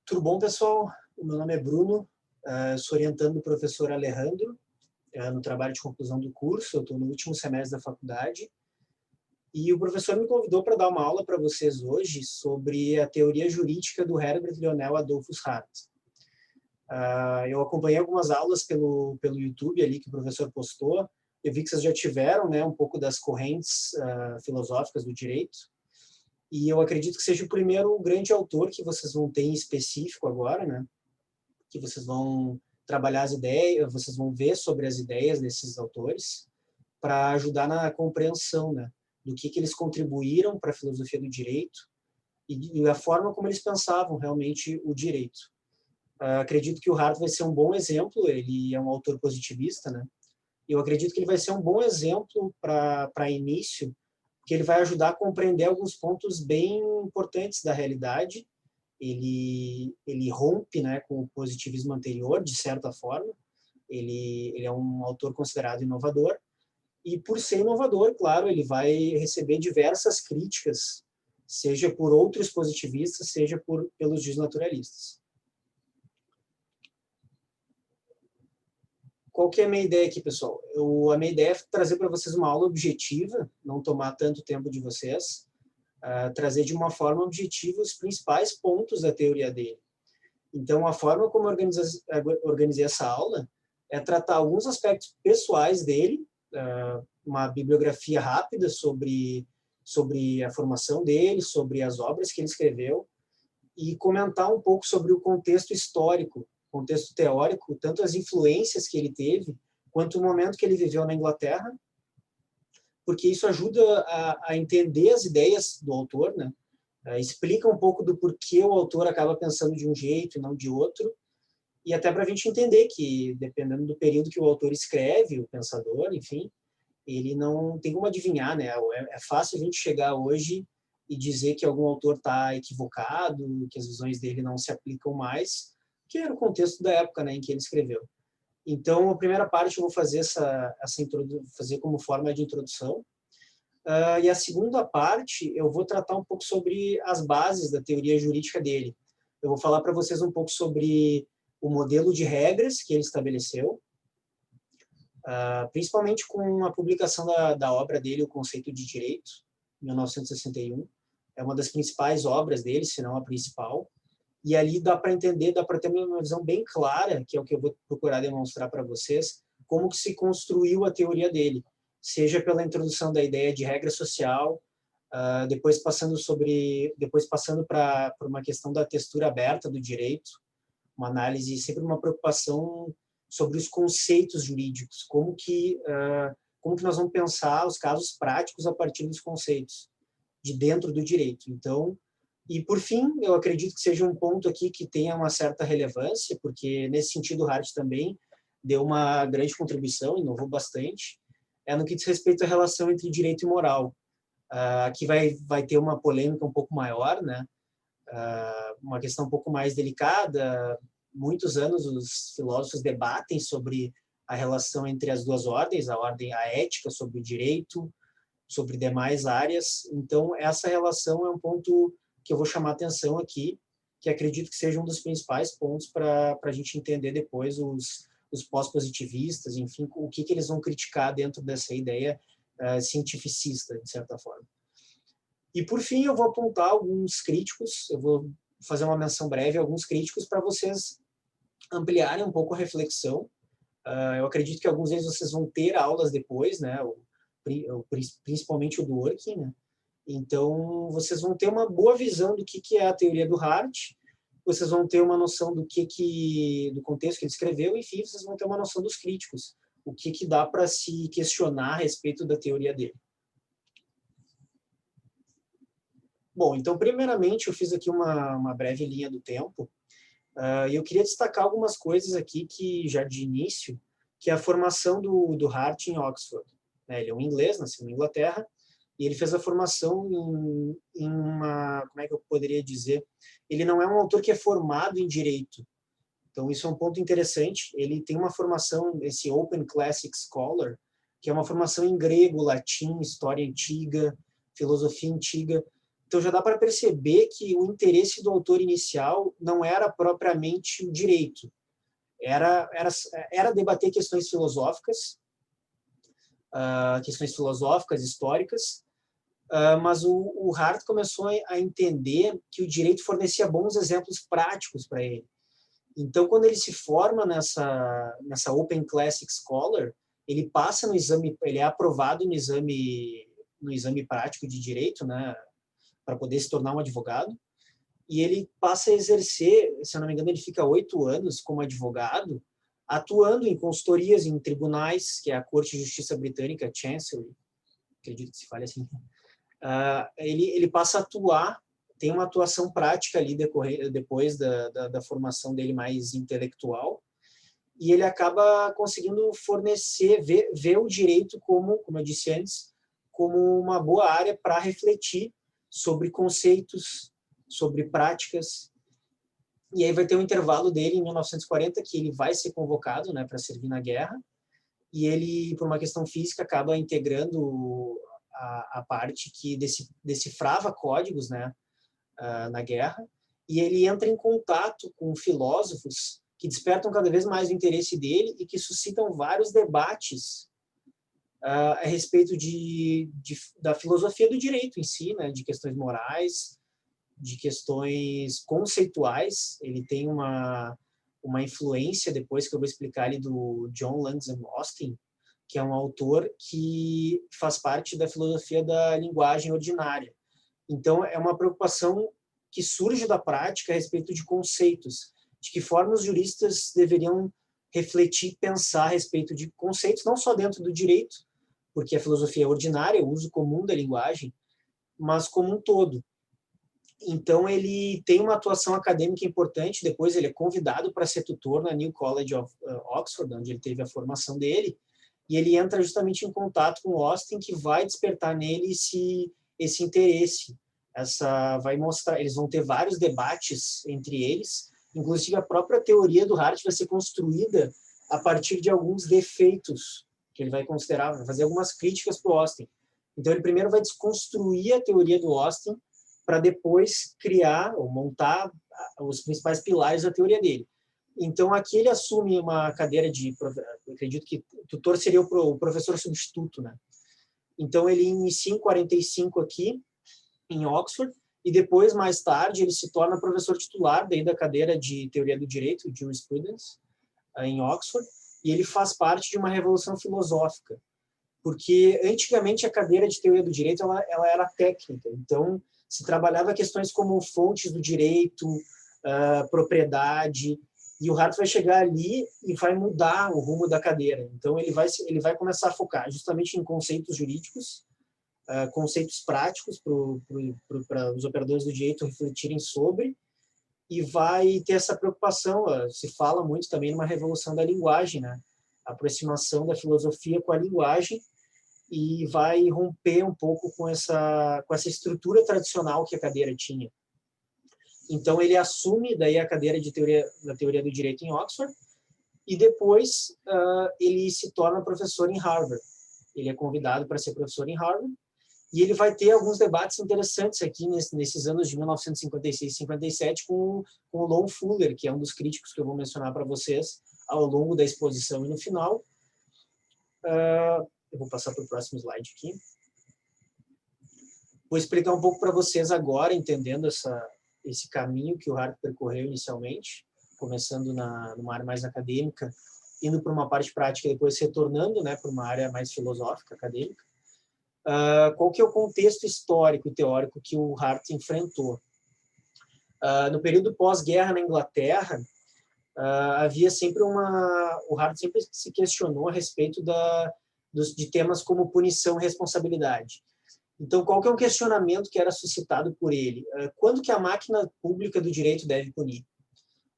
Tudo bom, pessoal? O meu nome é Bruno, sou orientando do professor Alejandro no trabalho de conclusão do curso. Eu estou no último semestre da faculdade e o professor me convidou para dar uma aula para vocês hoje sobre a teoria jurídica do Herbert Leonel Adolphus Hart. Eu acompanhei algumas aulas pelo YouTube ali que o professor postou. Eu vi que vocês já tiveram, né, um pouco das correntes filosóficas do direito. E eu acredito que seja o primeiro grande autor que vocês vão ter em específico agora, né? Que vocês vão trabalhar as ideias, vocês vão ver sobre as ideias desses autores para ajudar na compreensão, né? Do que eles contribuíram para a filosofia do direito e a forma como eles pensavam realmente o direito. Acredito que o Hart vai ser um bom exemplo, ele é um autor positivista, né? Eu acredito que ele vai ser um bom exemplo para início, porque ele vai ajudar a compreender alguns pontos bem importantes da realidade. Ele rompe, né, com o positivismo anterior, de certa forma. Ele é um autor considerado inovador, e por ser inovador, claro, ele vai receber diversas críticas, seja por outros positivistas, seja pelos desnaturalistas. Qual que é a minha ideia aqui, pessoal? A minha ideia é trazer para vocês uma aula objetiva, não tomar tanto tempo de vocês, trazer de uma forma objetiva os principais pontos da teoria dele. Então, a forma como eu organizei essa aula é tratar alguns aspectos pessoais dele, uma bibliografia rápida sobre a formação dele, sobre as obras que ele escreveu, e comentar um pouco sobre o contexto histórico, contexto teórico, tanto as influências que ele teve, quanto o momento que ele viveu na Inglaterra, porque isso ajuda a entender as ideias do autor, né? Explica um pouco do porquê o autor acaba pensando de um jeito e não de outro, e até para a gente entender que, dependendo do período que o autor escreve, o pensador, enfim, ele não tem como adivinhar, né? É fácil a gente chegar hoje e dizer que algum autor está equivocado, que as visões dele não se aplicam mais, que era o contexto da época, né, em que ele escreveu. Então, a primeira parte eu vou fazer fazer como forma de introdução. E a segunda parte eu vou tratar um pouco sobre as bases da teoria jurídica dele. Eu vou falar para vocês um pouco sobre o modelo de regras que ele estabeleceu, principalmente com a publicação da obra dele, O Conceito de Direito, em 1961. É uma das principais obras dele, se não a principal. E ali dá para entender, dá para ter uma visão bem clara, que é o que eu vou procurar demonstrar para vocês, como que se construiu a teoria dele, seja pela introdução da ideia de regra social, depois passando para uma questão da textura aberta do direito, uma análise, sempre uma preocupação sobre os conceitos jurídicos, como que nós vamos pensar os casos práticos a partir dos conceitos de dentro do direito. Então, e, por fim, eu acredito que seja um ponto aqui que tenha uma certa relevância, porque, nesse sentido, o Hart também deu uma grande contribuição, inovou bastante, no que diz respeito à relação entre direito e moral. Aqui vai ter uma polêmica um pouco maior, né? Uma questão um pouco mais delicada. Muitos anos os filósofos debatem sobre a relação entre as duas ordens, a ética sobre o direito, sobre demais áreas. Então, essa relação é um ponto que eu vou chamar a atenção aqui, que acredito que seja um dos principais pontos para a gente entender depois os pós-positivistas, enfim, o que eles vão criticar dentro dessa ideia cientificista, de certa forma. E, por fim, eu vou apontar alguns críticos, eu vou fazer uma menção breve a alguns críticos para vocês ampliarem um pouco a reflexão. Eu acredito que alguns deles vocês vão ter aulas depois, né? Principalmente o do Working, né? Então, vocês vão ter uma boa visão do que é a teoria do Hart, vocês vão ter uma noção do contexto que ele escreveu, enfim, vocês vão ter uma noção dos críticos, o que dá para se questionar a respeito da teoria dele. Bom, então, primeiramente, eu fiz aqui uma breve linha do tempo, e eu queria destacar algumas coisas aqui que, já de início, que é a formação do Hart em Oxford. Ele é um inglês, nasceu na Inglaterra, e ele fez a formação em uma, como é que eu poderia dizer? Ele não é um autor que é formado em direito. Então, isso é um ponto interessante. Ele tem uma formação, esse Open Classic Scholar, que é uma formação em grego, latim, história antiga, filosofia antiga. Então já dá para perceber que o interesse do autor inicial não era propriamente o direito, era debater questões filosóficas, históricas, mas o Hart começou a entender que o direito fornecia bons exemplos práticos para ele. Então, quando ele se forma nessa Open Classic Scholar, ele passa no exame, ele é aprovado no exame prático de direito, né, para poder se tornar um advogado, e ele passa a exercer, se eu não me engano, ele fica 8 anos como advogado, atuando em consultorias, em tribunais, que é a Corte de Justiça Britânica, Chancery, acredito que se fale assim. Ele passa a atuar, tem uma atuação prática ali depois da formação dele mais intelectual, e ele acaba conseguindo fornecer, ver o direito como eu disse antes, como uma boa área para refletir sobre conceitos, sobre práticas. E aí vai ter um intervalo dele em 1940, que ele vai ser convocado, né, para servir na guerra, e ele, por uma questão física, acaba integrando a parte que decifrava códigos, né, na guerra, e ele entra em contato com filósofos que despertam cada vez mais o interesse dele e que suscitam vários debates a respeito da filosofia do direito em si, né, de questões morais, de questões conceituais. Ele tem uma influência, depois que eu vou explicar ali, do John Langdon Austin, que é um autor que faz parte da filosofia da linguagem ordinária. Então, é uma preocupação que surge da prática a respeito de conceitos, de que forma os juristas deveriam refletir, pensar a respeito de conceitos, não só dentro do direito, porque a filosofia é ordinária, o uso comum da linguagem, mas como um todo. Então, ele tem uma atuação acadêmica importante. Depois, ele é convidado para ser tutor na New College of Oxford, onde ele teve a formação dele, e ele entra justamente em contato com Austin, que vai despertar nele esse interesse. Vai mostrar, eles vão ter vários debates entre eles, inclusive a própria teoria do Hart vai ser construída a partir de alguns defeitos que ele vai considerar, vai fazer algumas críticas para o Austin. Então, ele primeiro vai desconstruir a teoria do Austin para depois criar ou montar os principais pilares da teoria dele. Então, aqui ele assume uma cadeira eu acredito que o tutor seria o professor substituto, né? Então, ele inicia em 45 aqui, em Oxford, e depois, mais tarde, ele se torna professor titular daí da cadeira de Teoria do Direito, Jurisprudence, em Oxford, e ele faz parte de uma revolução filosófica, porque antigamente a cadeira de Teoria do Direito ela era técnica, então se trabalhava questões como fontes do direito, propriedade, e o Hart vai chegar ali e vai mudar o rumo da cadeira. Então, ele vai começar a focar justamente em conceitos jurídicos, conceitos práticos para os operadores do direito refletirem sobre, e vai ter essa preocupação, se fala muito também numa revolução da linguagem, né? A aproximação da filosofia com a linguagem, e vai romper um pouco com essa estrutura tradicional que a cadeira tinha. Então, ele assume daí a cadeira da teoria do direito em Oxford, e depois ele se torna professor em Harvard. Ele é convidado para ser professor em Harvard, e ele vai ter alguns debates interessantes aqui nesses anos de 1956 e 57 com o Lon Fuller, que é um dos críticos que eu vou mencionar para vocês ao longo da exposição e no final. Eu vou passar para o próximo slide aqui. Vou explicar um pouco para vocês agora, entendendo esse caminho que o Hart percorreu inicialmente, começando numa área mais acadêmica, indo para uma parte prática e depois retornando, né, para uma área mais filosófica, acadêmica. Qual que é o contexto histórico e teórico que o Hart enfrentou? No período pós-guerra na Inglaterra, havia sempre o Hart sempre se questionou a respeito de temas como punição e responsabilidade. Então, qual que é um questionamento que era suscitado por ele? Quando que a máquina pública do direito deve punir?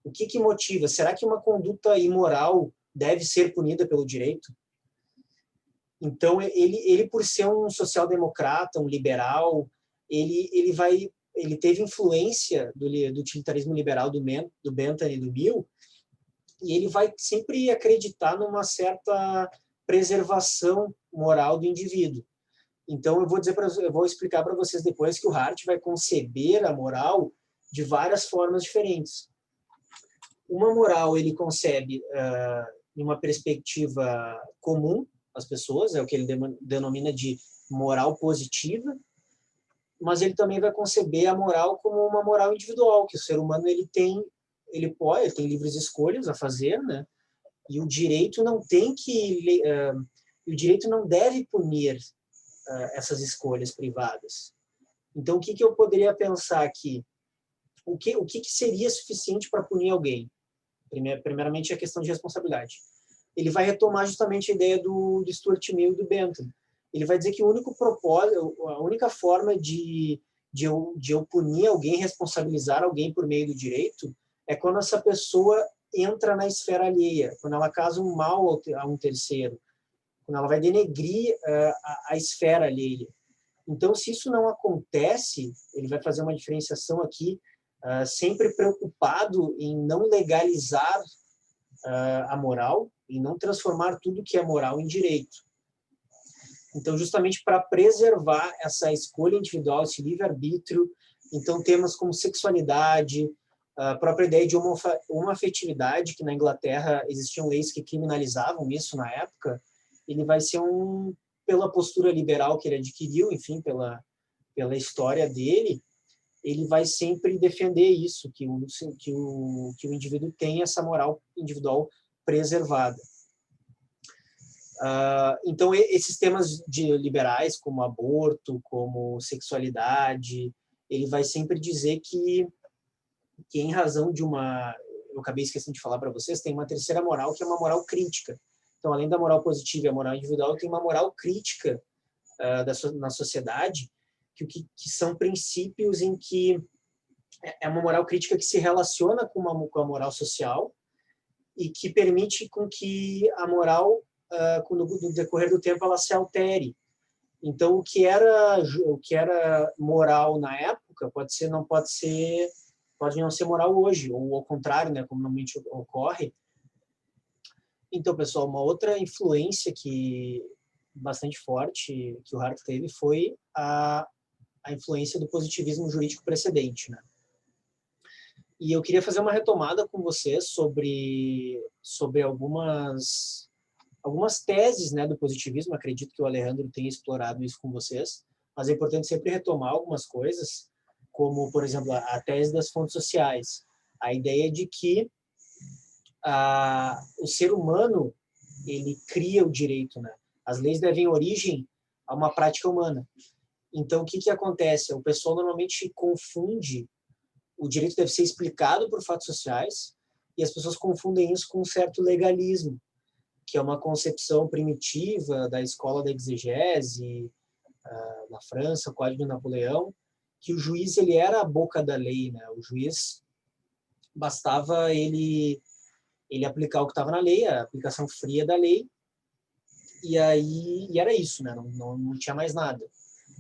O que motiva? Será que uma conduta imoral deve ser punida pelo direito? Então, ele por ser um social-democrata, um liberal, ele teve influência do utilitarismo liberal do Bentham e do Mill, e ele vai sempre acreditar numa certa preservação moral do indivíduo. Então, eu vou explicar para vocês depois que o Hart vai conceber a moral de várias formas diferentes. Uma moral ele concebe em uma perspectiva comum às pessoas, é o que ele denomina de moral positiva, mas ele também vai conceber a moral como uma moral individual, que o ser humano ele tem livres escolhas a fazer, né? E o direito não o direito não deve punir essas escolhas privadas. Então, o que eu poderia pensar aqui? O que seria suficiente para punir alguém? Primeiramente, a questão de responsabilidade. Ele vai retomar justamente a ideia do Stuart Mill e do Bentham. Ele vai dizer que o único propósito, a única forma de eu punir alguém, responsabilizar alguém por meio do direito, é quando essa pessoa entra na esfera alheia, quando ela causa um mal a um terceiro, quando ela vai denegrir a esfera alheia. Então, se isso não acontece, ele vai fazer uma diferenciação aqui, sempre preocupado em não legalizar a moral, em não transformar tudo que é moral em direito. Então, justamente para preservar essa escolha individual, esse livre-arbítrio, então temas como sexualidade, a própria ideia de homoafetividade, que na Inglaterra existiam leis que criminalizavam isso na época, ele vai ser pela postura liberal que ele adquiriu, enfim, pela história dele, ele vai sempre defender isso, que o indivíduo tem essa moral individual preservada. Então, esses temas liberais, como aborto, como sexualidade, ele vai sempre dizer que em razão de eu acabei esquecendo de falar para vocês, tem uma terceira moral, que é uma moral crítica. Então, além da moral positiva e a moral individual, tem uma moral crítica na sociedade, que são princípios em que é uma moral crítica que se relaciona com a moral social e que permite com que a moral, no decorrer do tempo, ela se altere. Então, o que era moral na época pode não ser moral hoje, ou ao contrário, né, como normalmente ocorre. Então, pessoal, uma outra influência bastante forte que o Hart teve foi a influência do positivismo jurídico precedente, né? E eu queria fazer uma retomada com vocês sobre algumas teses, né, do positivismo. Acredito que o Alejandro tenha explorado isso com vocês, mas é importante sempre retomar algumas coisas, como, por exemplo, a tese das fontes sociais. A ideia de que o ser humano ele cria o direito, né? As leis devem origem a uma prática humana. Então, o que acontece? O pessoal normalmente confunde o direito deve ser explicado por fatos sociais e as pessoas confundem isso com um certo legalismo, que é uma concepção primitiva da escola da exegese na França, o Código de Napoleão, que o juiz ele era a boca da lei, né? O juiz bastava ele aplicar o que estava na lei, a aplicação fria da lei, e era isso, né? Não tinha mais nada.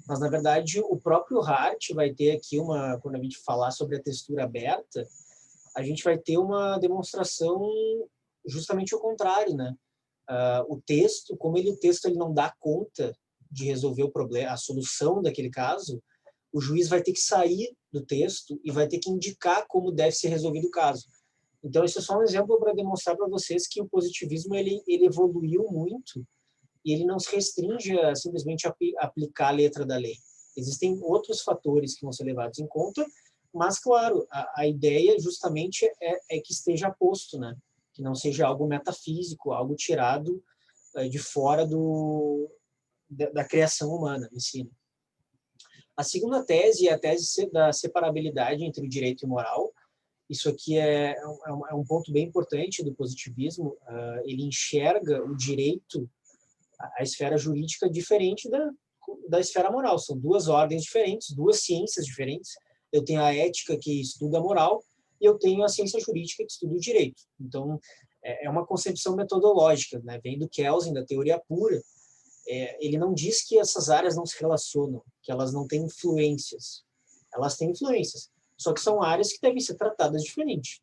Mas, na verdade, o próprio Hart vai ter aqui quando a gente falar sobre a textura aberta, a gente vai ter uma demonstração justamente ao contrário, né? O texto, como o texto ele não dá conta de resolver o problema, a solução daquele caso, o juiz vai ter que sair do texto e vai ter que indicar como deve ser resolvido o caso. Então, esse é só um exemplo para demonstrar para vocês que o positivismo ele evoluiu muito e ele não se restringe a simplesmente aplicar a letra da lei. Existem outros fatores que vão ser levados em conta, mas, claro, a ideia justamente é que esteja posto, né? Que não seja algo metafísico, algo tirado de fora da criação humana em si. A segunda tese é a tese da separabilidade entre o direito e o moral. Isso aqui é um ponto bem importante do positivismo. Ele enxerga o direito, a esfera jurídica, diferente da esfera moral. São duas ordens diferentes, duas ciências diferentes. Eu tenho a ética, que estuda a moral, e eu tenho a ciência jurídica, que estuda o direito. Então, é uma concepção metodológica, né? Vem do Kelsen, da teoria pura. Ele não diz que essas áreas não se relacionam, que elas não têm influências. Elas têm influências, só que são áreas que devem ser tratadas diferente.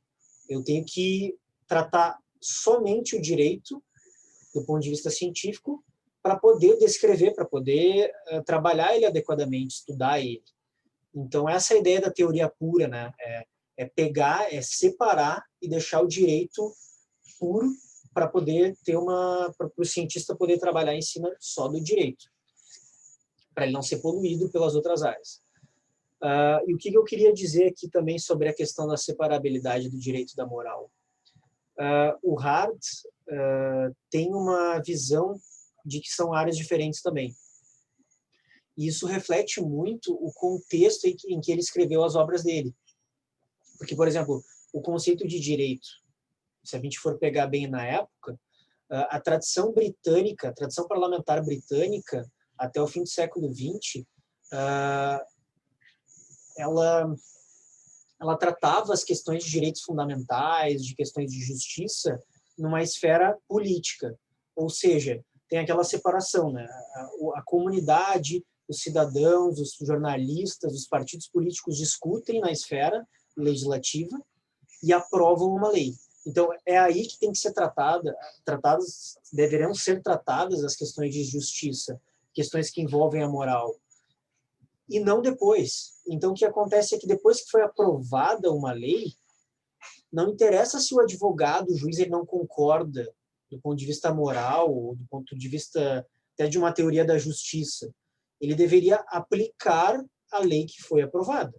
Eu tenho que tratar somente o direito do ponto de vista científico para poder descrever, para poder trabalhar ele adequadamente, estudar ele. Então, essa é a ideia da teoria pura, né? É pegar, é separar e deixar o direito puro para poder ter para o cientista poder trabalhar em cima só do direito, para ele não ser poluído pelas outras áreas. E o que eu queria dizer aqui também sobre a questão da separabilidade do direito e da moral? O Hart tem uma visão de que são áreas diferentes também. E isso reflete muito o contexto em que ele escreveu as obras dele. Porque, por exemplo, o conceito de direito, se a gente for pegar bem na época, a tradição britânica, a tradição parlamentar britânica, até o fim do século XX, ela tratava as questões de direitos fundamentais, de questões de justiça, numa esfera política. Ou seja, tem aquela separação, né? A comunidade, os cidadãos, os jornalistas, os partidos políticos discutem na esfera legislativa e aprovam uma lei. Então, é aí que tem que ser deverão ser tratadas as questões de justiça, questões que envolvem a moral, e não depois. Então, o que acontece é que depois que foi aprovada uma lei, não interessa se o advogado, o juiz, ele não concorda do ponto de vista moral, ou do ponto de vista até de uma teoria da justiça. Ele deveria aplicar a lei que foi aprovada.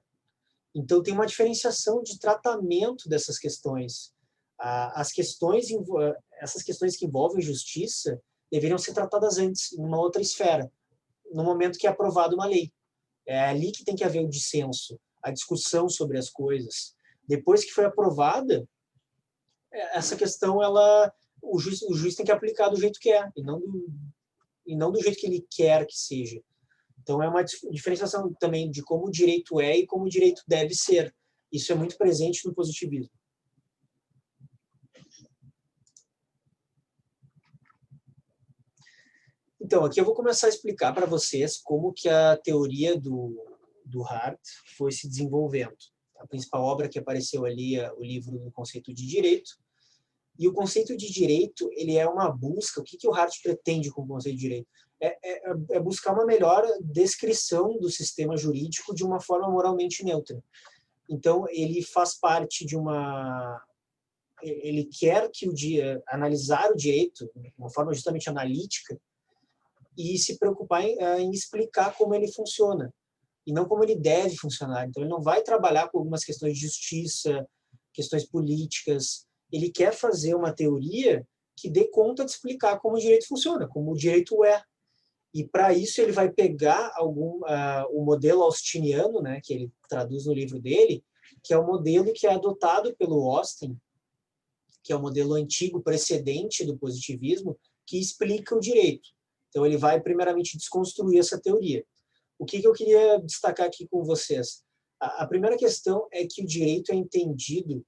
Então, tem uma diferenciação de tratamento dessas questões. Essas questões que envolvem justiça deveriam ser tratadas antes, em uma outra esfera, no momento que é aprovada uma lei. É ali que tem que haver o dissenso, a discussão sobre as coisas. Depois que foi aprovada, essa questão, o juiz tem que aplicar do jeito que é, e não do jeito que ele quer que seja. Então, é uma diferenciação também de como o direito é e como o direito deve ser. Isso é muito presente no positivismo. Então, aqui eu vou começar a explicar para vocês como que a teoria do Hart foi se desenvolvendo. A principal obra que apareceu ali é o livro do conceito de direito. E o conceito de direito, ele é uma busca. O que o Hart pretende com o conceito de direito? É buscar uma melhor descrição do sistema jurídico de uma forma moralmente neutra. Então, ele faz parte de ele quer analisar o direito de uma forma justamente analítica e se preocupar em explicar como ele funciona e não como ele deve funcionar. Então, ele não vai trabalhar com algumas questões de justiça, questões políticas. Ele quer fazer uma teoria que dê conta de explicar como o direito funciona, como o direito é. E, para isso, ele vai pegar o modelo austiniano, né, que ele traduz no livro dele, que é o modelo que é adotado pelo Austin, que é o modelo antigo precedente do positivismo, que explica o direito. Então, ele vai, primeiramente, desconstruir essa teoria. O que eu queria destacar aqui com vocês? A primeira questão é que o direito é entendido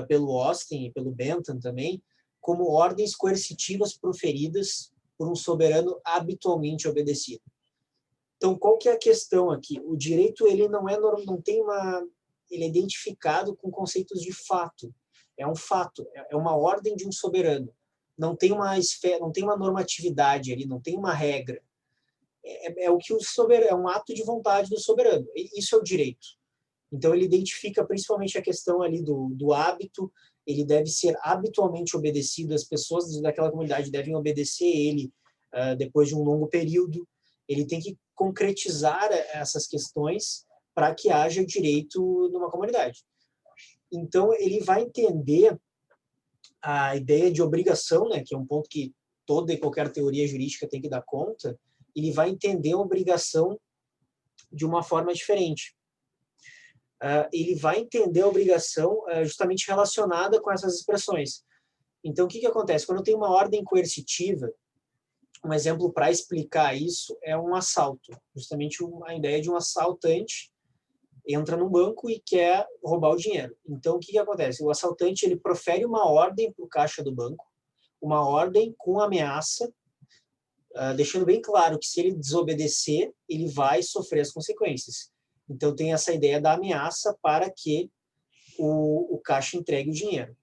pelo Austin e pelo Bentham também como ordens coercitivas proferidas por um soberano habitualmente obedecido. Então, qual que é a questão aqui? O direito, ele ele é identificado com conceitos de fato. É um fato, é uma ordem de um soberano. Não tem uma normatividade ali, não tem uma regra. É o que é um ato de vontade do soberano. Isso é o direito. Então, ele identifica principalmente a questão ali do hábito. Ele deve ser habitualmente obedecido. As pessoas daquela comunidade devem obedecer ele depois de um longo período. Ele tem que concretizar essas questões para que haja direito numa comunidade. Então, ele vai entender a ideia de obrigação, né, que é um ponto que toda e qualquer teoria jurídica tem que dar conta. Ele vai entender a obrigação de uma forma diferente. Ele vai entender a obrigação justamente relacionada com essas expressões. Então, o que acontece? Quando eu tenho uma ordem coercitiva, um exemplo para explicar isso é um assalto. Justamente a ideia de um assaltante entra num banco e quer roubar o dinheiro. Então, o que acontece? O assaltante, ele profere uma ordem para o caixa do banco, uma ordem com ameaça, deixando bem claro que se ele desobedecer, ele vai sofrer as consequências. Então, tem essa ideia da ameaça para que o caixa entregue o dinheiro.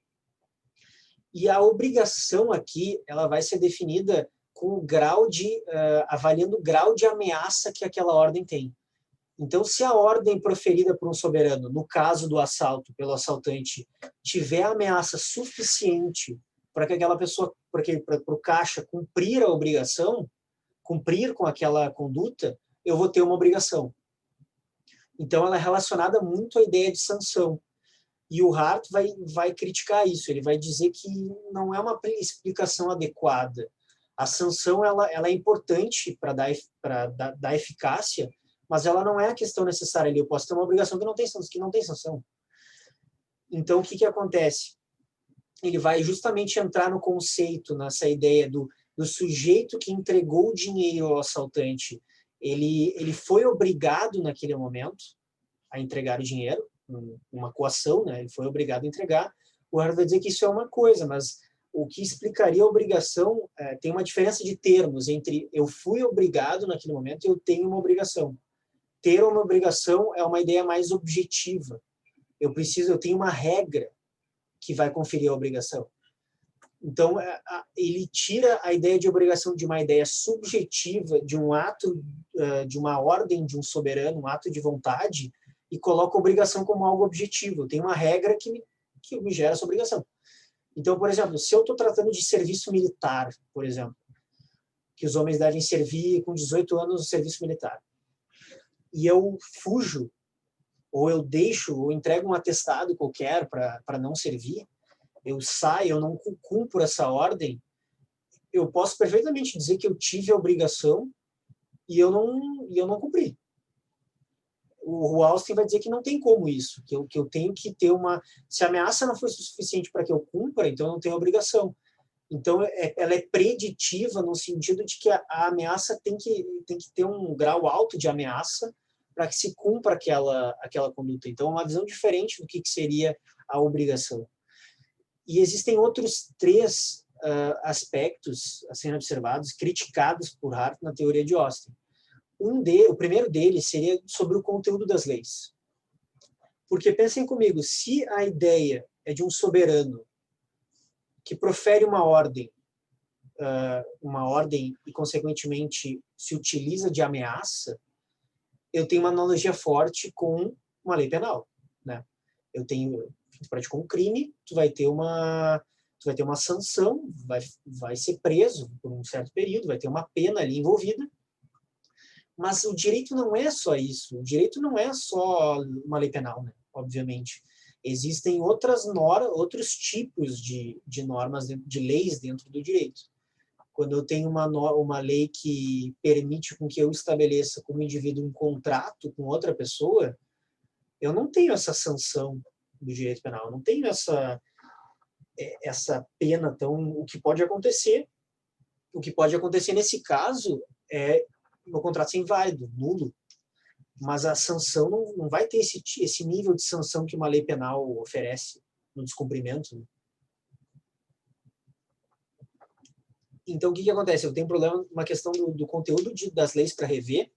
E a obrigação aqui, ela vai ser definida com o grau de, avaliando o grau de ameaça que aquela ordem tem. Então, se a ordem proferida por um soberano, no caso do assalto pelo assaltante, tiver ameaça suficiente para que aquela pessoa, para o caixa cumprir a obrigação, cumprir com aquela conduta, eu vou ter uma obrigação. Então, ela é relacionada muito à ideia de sanção. E o Hart vai criticar isso. Ele vai dizer que não é uma explicação adequada. A sanção ela é importante para dar eficácia, mas ela não é a questão necessária ali. Eu posso ter uma obrigação que não tem sanção. Então, o que acontece? Ele vai justamente entrar no conceito, nessa ideia do sujeito que entregou o dinheiro ao assaltante. Ele foi obrigado, naquele momento, a entregar o dinheiro, uma coação, né? Ele foi obrigado a entregar. O Hart vai dizer que isso é uma coisa, mas o que explicaria a obrigação, tem uma diferença de termos entre eu fui obrigado naquele momento e eu tenho uma obrigação. Ter uma obrigação é uma ideia mais objetiva. Eu tenho uma regra que vai conferir a obrigação. Então, ele tira a ideia de obrigação de uma ideia subjetiva, de um ato, de uma ordem de um soberano, um ato de vontade, e coloca a obrigação como algo objetivo. Eu tenho uma regra que me gera essa obrigação. Então, por exemplo, se eu estou tratando de serviço militar, por exemplo, que os homens devem servir com 18 anos no serviço militar, e eu fujo, ou eu deixo, ou entrego um atestado qualquer para não servir, eu saio, eu não cumpro essa ordem, eu posso perfeitamente dizer que eu tive a obrigação e eu não cumpri. O Austin vai dizer que não tem como isso, que eu tenho que ter uma... Se a ameaça não for suficiente para que eu cumpra, então eu não tenho obrigação. Então, ela é preditiva no sentido de que a ameaça tem que ter um grau alto de ameaça para que se cumpra aquela conduta. Então, é uma visão diferente do que seria a obrigação. E existem outros 3 aspectos a serem observados, criticados por Hart na teoria de Austin. O primeiro deles seria sobre o conteúdo das leis. Porque pensem comigo, se a ideia é de um soberano que profere uma ordem e, consequentemente, se utiliza de ameaça, eu tenho uma analogia forte com uma lei penal, né? Tu praticou um crime, tu vai ter uma sanção, vai ser preso por um certo período, vai ter uma pena ali envolvida. Mas o direito não é só isso. O direito não é só uma lei penal, né? Obviamente. Existem outros tipos de normas, de leis dentro do direito. Quando eu tenho uma lei que permite com que eu estabeleça como indivíduo um contrato com outra pessoa, eu não tenho essa sanção do direito penal, eu não tenho essa pena. Então, o que pode acontecer nesse caso é o contrato ser inválido, nulo, mas a sanção não vai ter esse nível de sanção que uma lei penal oferece no descumprimento, né? Então, o que acontece? Eu tenho um problema, uma questão do conteúdo das leis para rever,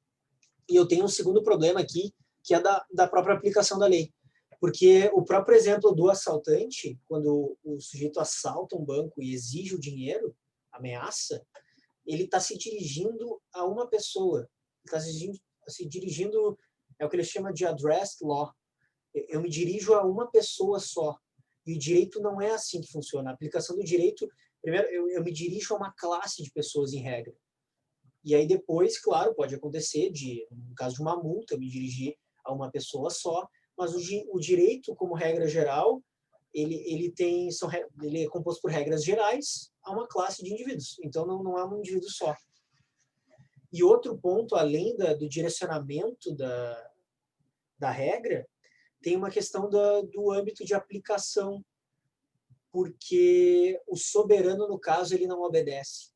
e eu tenho um segundo problema aqui, que é da própria aplicação da lei. Porque o próprio exemplo do assaltante, quando o sujeito assalta um banco e exige o dinheiro, ameaça, ele está se dirigindo a uma pessoa. Está se dirigindo, é o que ele chama de addressed law. Eu me dirijo a uma pessoa só. E o direito não é assim que funciona. A aplicação do direito, primeiro, eu me dirijo a uma classe de pessoas em regra. E aí depois, claro, pode acontecer, no caso de uma multa, eu me dirigir a uma pessoa só, mas o direito, como regra geral, ele é composto por regras gerais a uma classe de indivíduos. Então, não é um indivíduo só. E outro ponto, além do direcionamento da regra, tem uma questão do âmbito de aplicação, porque o soberano, no caso, ele não obedece.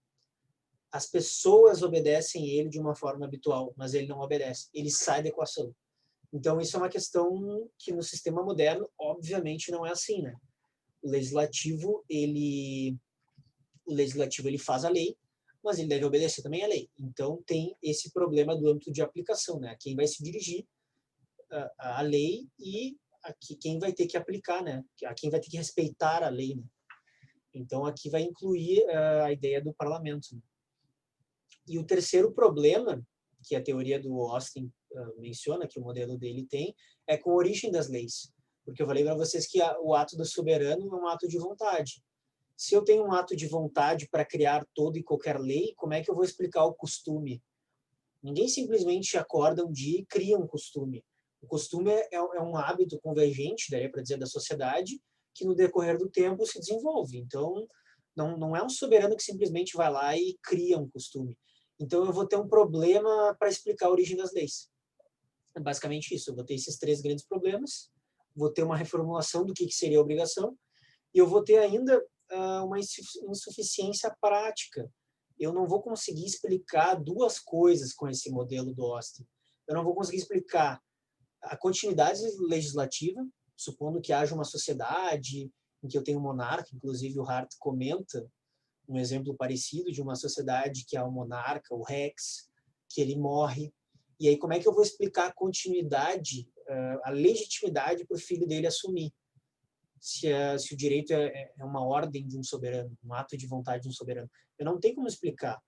As pessoas obedecem ele de uma forma habitual, mas ele não obedece. Ele sai da equação. Então, isso é uma questão que no sistema moderno, obviamente, não é assim, né? O legislativo, ele faz a lei, mas ele deve obedecer também à lei. Então, tem esse problema do âmbito de aplicação, né? Quem vai se dirigir à lei e quem vai ter que aplicar, né? A quem vai ter que respeitar a lei, né? Então, aqui vai incluir a ideia do parlamento, né? E o terceiro problema, que a teoria do Austin menciona, que o modelo dele tem, é com a origem das leis. Porque eu falei para vocês que o ato do soberano é um ato de vontade. Se eu tenho um ato de vontade para criar toda e qualquer lei, como é que eu vou explicar o costume? Ninguém simplesmente acorda um dia e cria um costume. O costume é um hábito convergente, daria para dizer, da sociedade, que no decorrer do tempo se desenvolve. Então, não é um soberano que simplesmente vai lá e cria um costume. Então, eu vou ter um problema para explicar a origem das leis. É basicamente isso. Eu vou ter esses três grandes problemas, vou ter uma reformulação do que seria a obrigação, e eu vou ter ainda uma insuficiência prática. Eu não vou conseguir explicar duas coisas com esse modelo do Austin. Eu não vou conseguir explicar a continuidade legislativa, supondo que haja uma sociedade em que eu tenho um monarca, inclusive o Hart comenta um exemplo parecido de uma sociedade que há um monarca, o Rex, que ele morre. E aí como é que eu vou explicar a continuidade, a legitimidade para o filho dele assumir? Se o direito é uma ordem de um soberano, um ato de vontade de um soberano. Eu não tenho como explicar.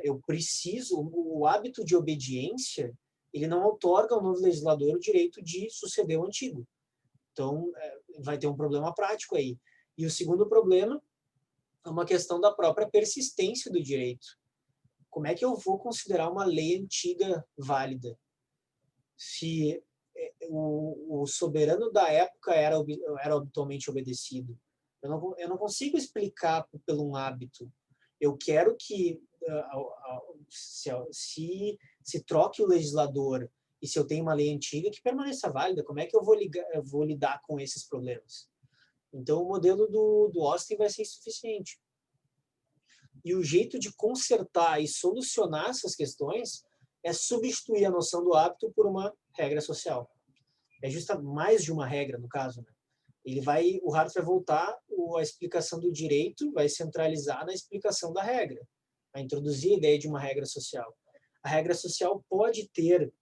Eu preciso, o hábito de obediência, ele não outorga ao novo legislador o direito de suceder o antigo. Então, vai ter um problema prático aí. E o segundo problema é uma questão da própria persistência do direito. Como é que eu vou considerar uma lei antiga válida? Se o soberano da época era habitualmente obedecido. Eu não consigo explicar pelo um hábito. Eu quero que se troque o legislador e se eu tenho uma lei antiga que permaneça válida, como é que eu vou lidar com esses problemas? Então, o modelo do Austin vai ser insuficiente. E o jeito de consertar e solucionar essas questões é substituir a noção do hábito por uma regra social. É mais de uma regra, no caso, né? O Hart vai voltar a explicação do direito, vai centralizar na explicação da regra, vai introduzir a ideia de uma regra social. A regra social pode ter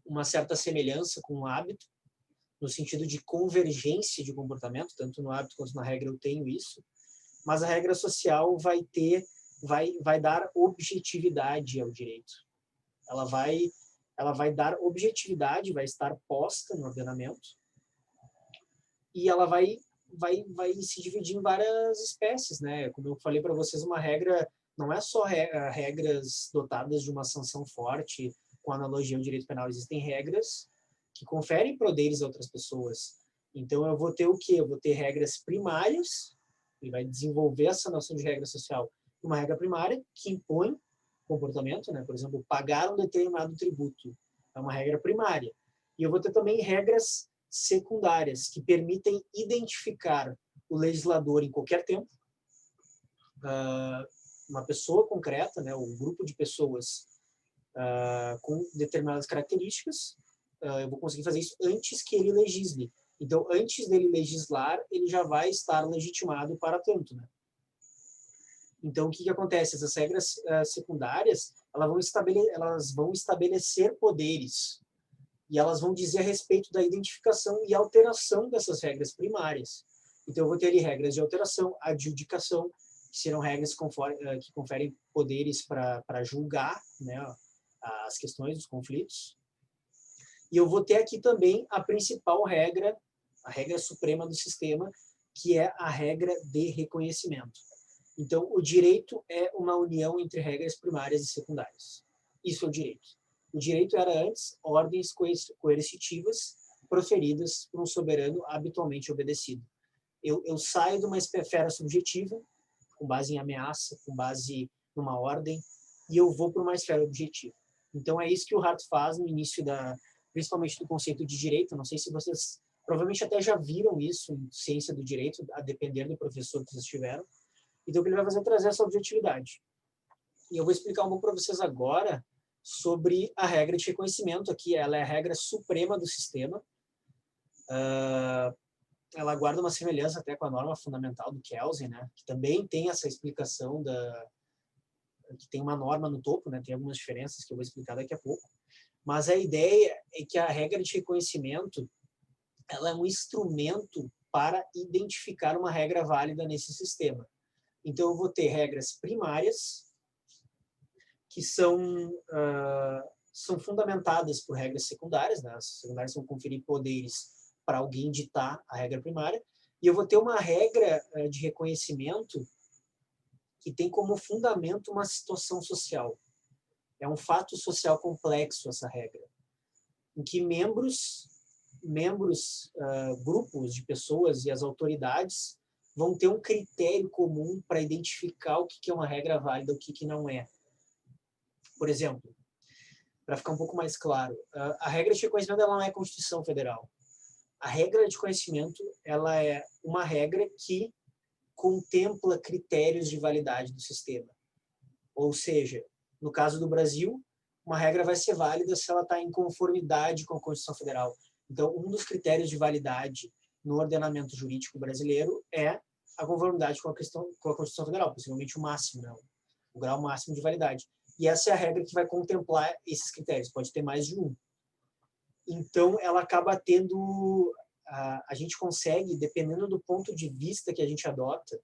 uma certa semelhança com o hábito, no sentido de convergência de comportamento, tanto no hábito quanto na regra eu tenho isso, mas a regra social vai dar objetividade ao direito. Ela vai dar objetividade, vai estar posta no ordenamento, e ela vai se dividir em várias espécies, né? Como eu falei para vocês, uma regra não é só regras dotadas de uma sanção forte, com analogia ao direito penal. Existem regras que conferem poderes a outras pessoas. Então, eu vou ter o quê? Eu vou ter regras primárias, ele vai desenvolver essa noção de regra social. Uma regra primária que impõe comportamento, né? Por exemplo, pagar um determinado tributo. É uma regra primária. E eu vou ter também regras secundárias que permitem identificar o legislador em qualquer tempo, uma pessoa concreta, né, um grupo de pessoas com determinadas características. Eu vou conseguir fazer isso antes que ele legisle. Então, antes dele legislar, ele já vai estar legitimado para tanto, né? Então, o que acontece? Essas regras secundárias, elas vão estabelecer poderes e elas vão dizer a respeito da identificação e alteração dessas regras primárias. Então, eu vou ter ali regras de alteração, adjudicação, que serão regras que conferem poderes para julgar, né, as questões, os conflitos. E eu vou ter aqui também a principal regra, a regra suprema do sistema, que é a regra de reconhecimento. Então, o direito é uma união entre regras primárias e secundárias. Isso é o direito. O direito era antes ordens coercitivas proferidas por um soberano habitualmente obedecido. Eu saio de uma esfera subjetiva, com base em ameaça, com base numa ordem, e eu vou para uma esfera objetiva. Então, é isso que o Hart faz no início, principalmente do conceito de direito. Não sei se vocês provavelmente até já viram isso em ciência do direito, a depender do professor que vocês tiveram. Então, o que ele vai fazer é trazer essa objetividade. E eu vou explicar um pouco para vocês agora sobre a regra de reconhecimento aqui. Ela é a regra suprema do sistema. Ela guarda uma semelhança até com a norma fundamental do Kelsen, né? Que também tem essa explicação que tem uma norma no topo, né? Tem algumas diferenças que eu vou explicar daqui a pouco. Mas a ideia é que a regra de reconhecimento ela é um instrumento para identificar uma regra válida nesse sistema. Então, eu vou ter regras primárias que são fundamentadas por regras secundárias, né? As secundárias vão conferir poderes para alguém ditar a regra primária, e eu vou ter uma regra de reconhecimento que tem como fundamento uma situação social. É um fato social complexo essa regra, em que grupos de pessoas e as autoridades vão ter um critério comum para identificar o que é uma regra válida e o que não é. Por exemplo, para ficar um pouco mais claro, a regra de reconhecimento ela não é Constituição Federal. A regra de conhecimento ela é uma regra que contempla critérios de validade do sistema. Ou seja, no caso do Brasil, uma regra vai ser válida se ela está em conformidade com a Constituição Federal. Então, um dos critérios de validade no ordenamento jurídico brasileiro é a conformidade com a Constituição Federal, possivelmente o máximo, né? O grau máximo de validade. E essa é a regra que vai contemplar esses critérios, pode ter mais de um. Então, ela acaba tendo... A gente consegue, dependendo do ponto de vista que a gente adota,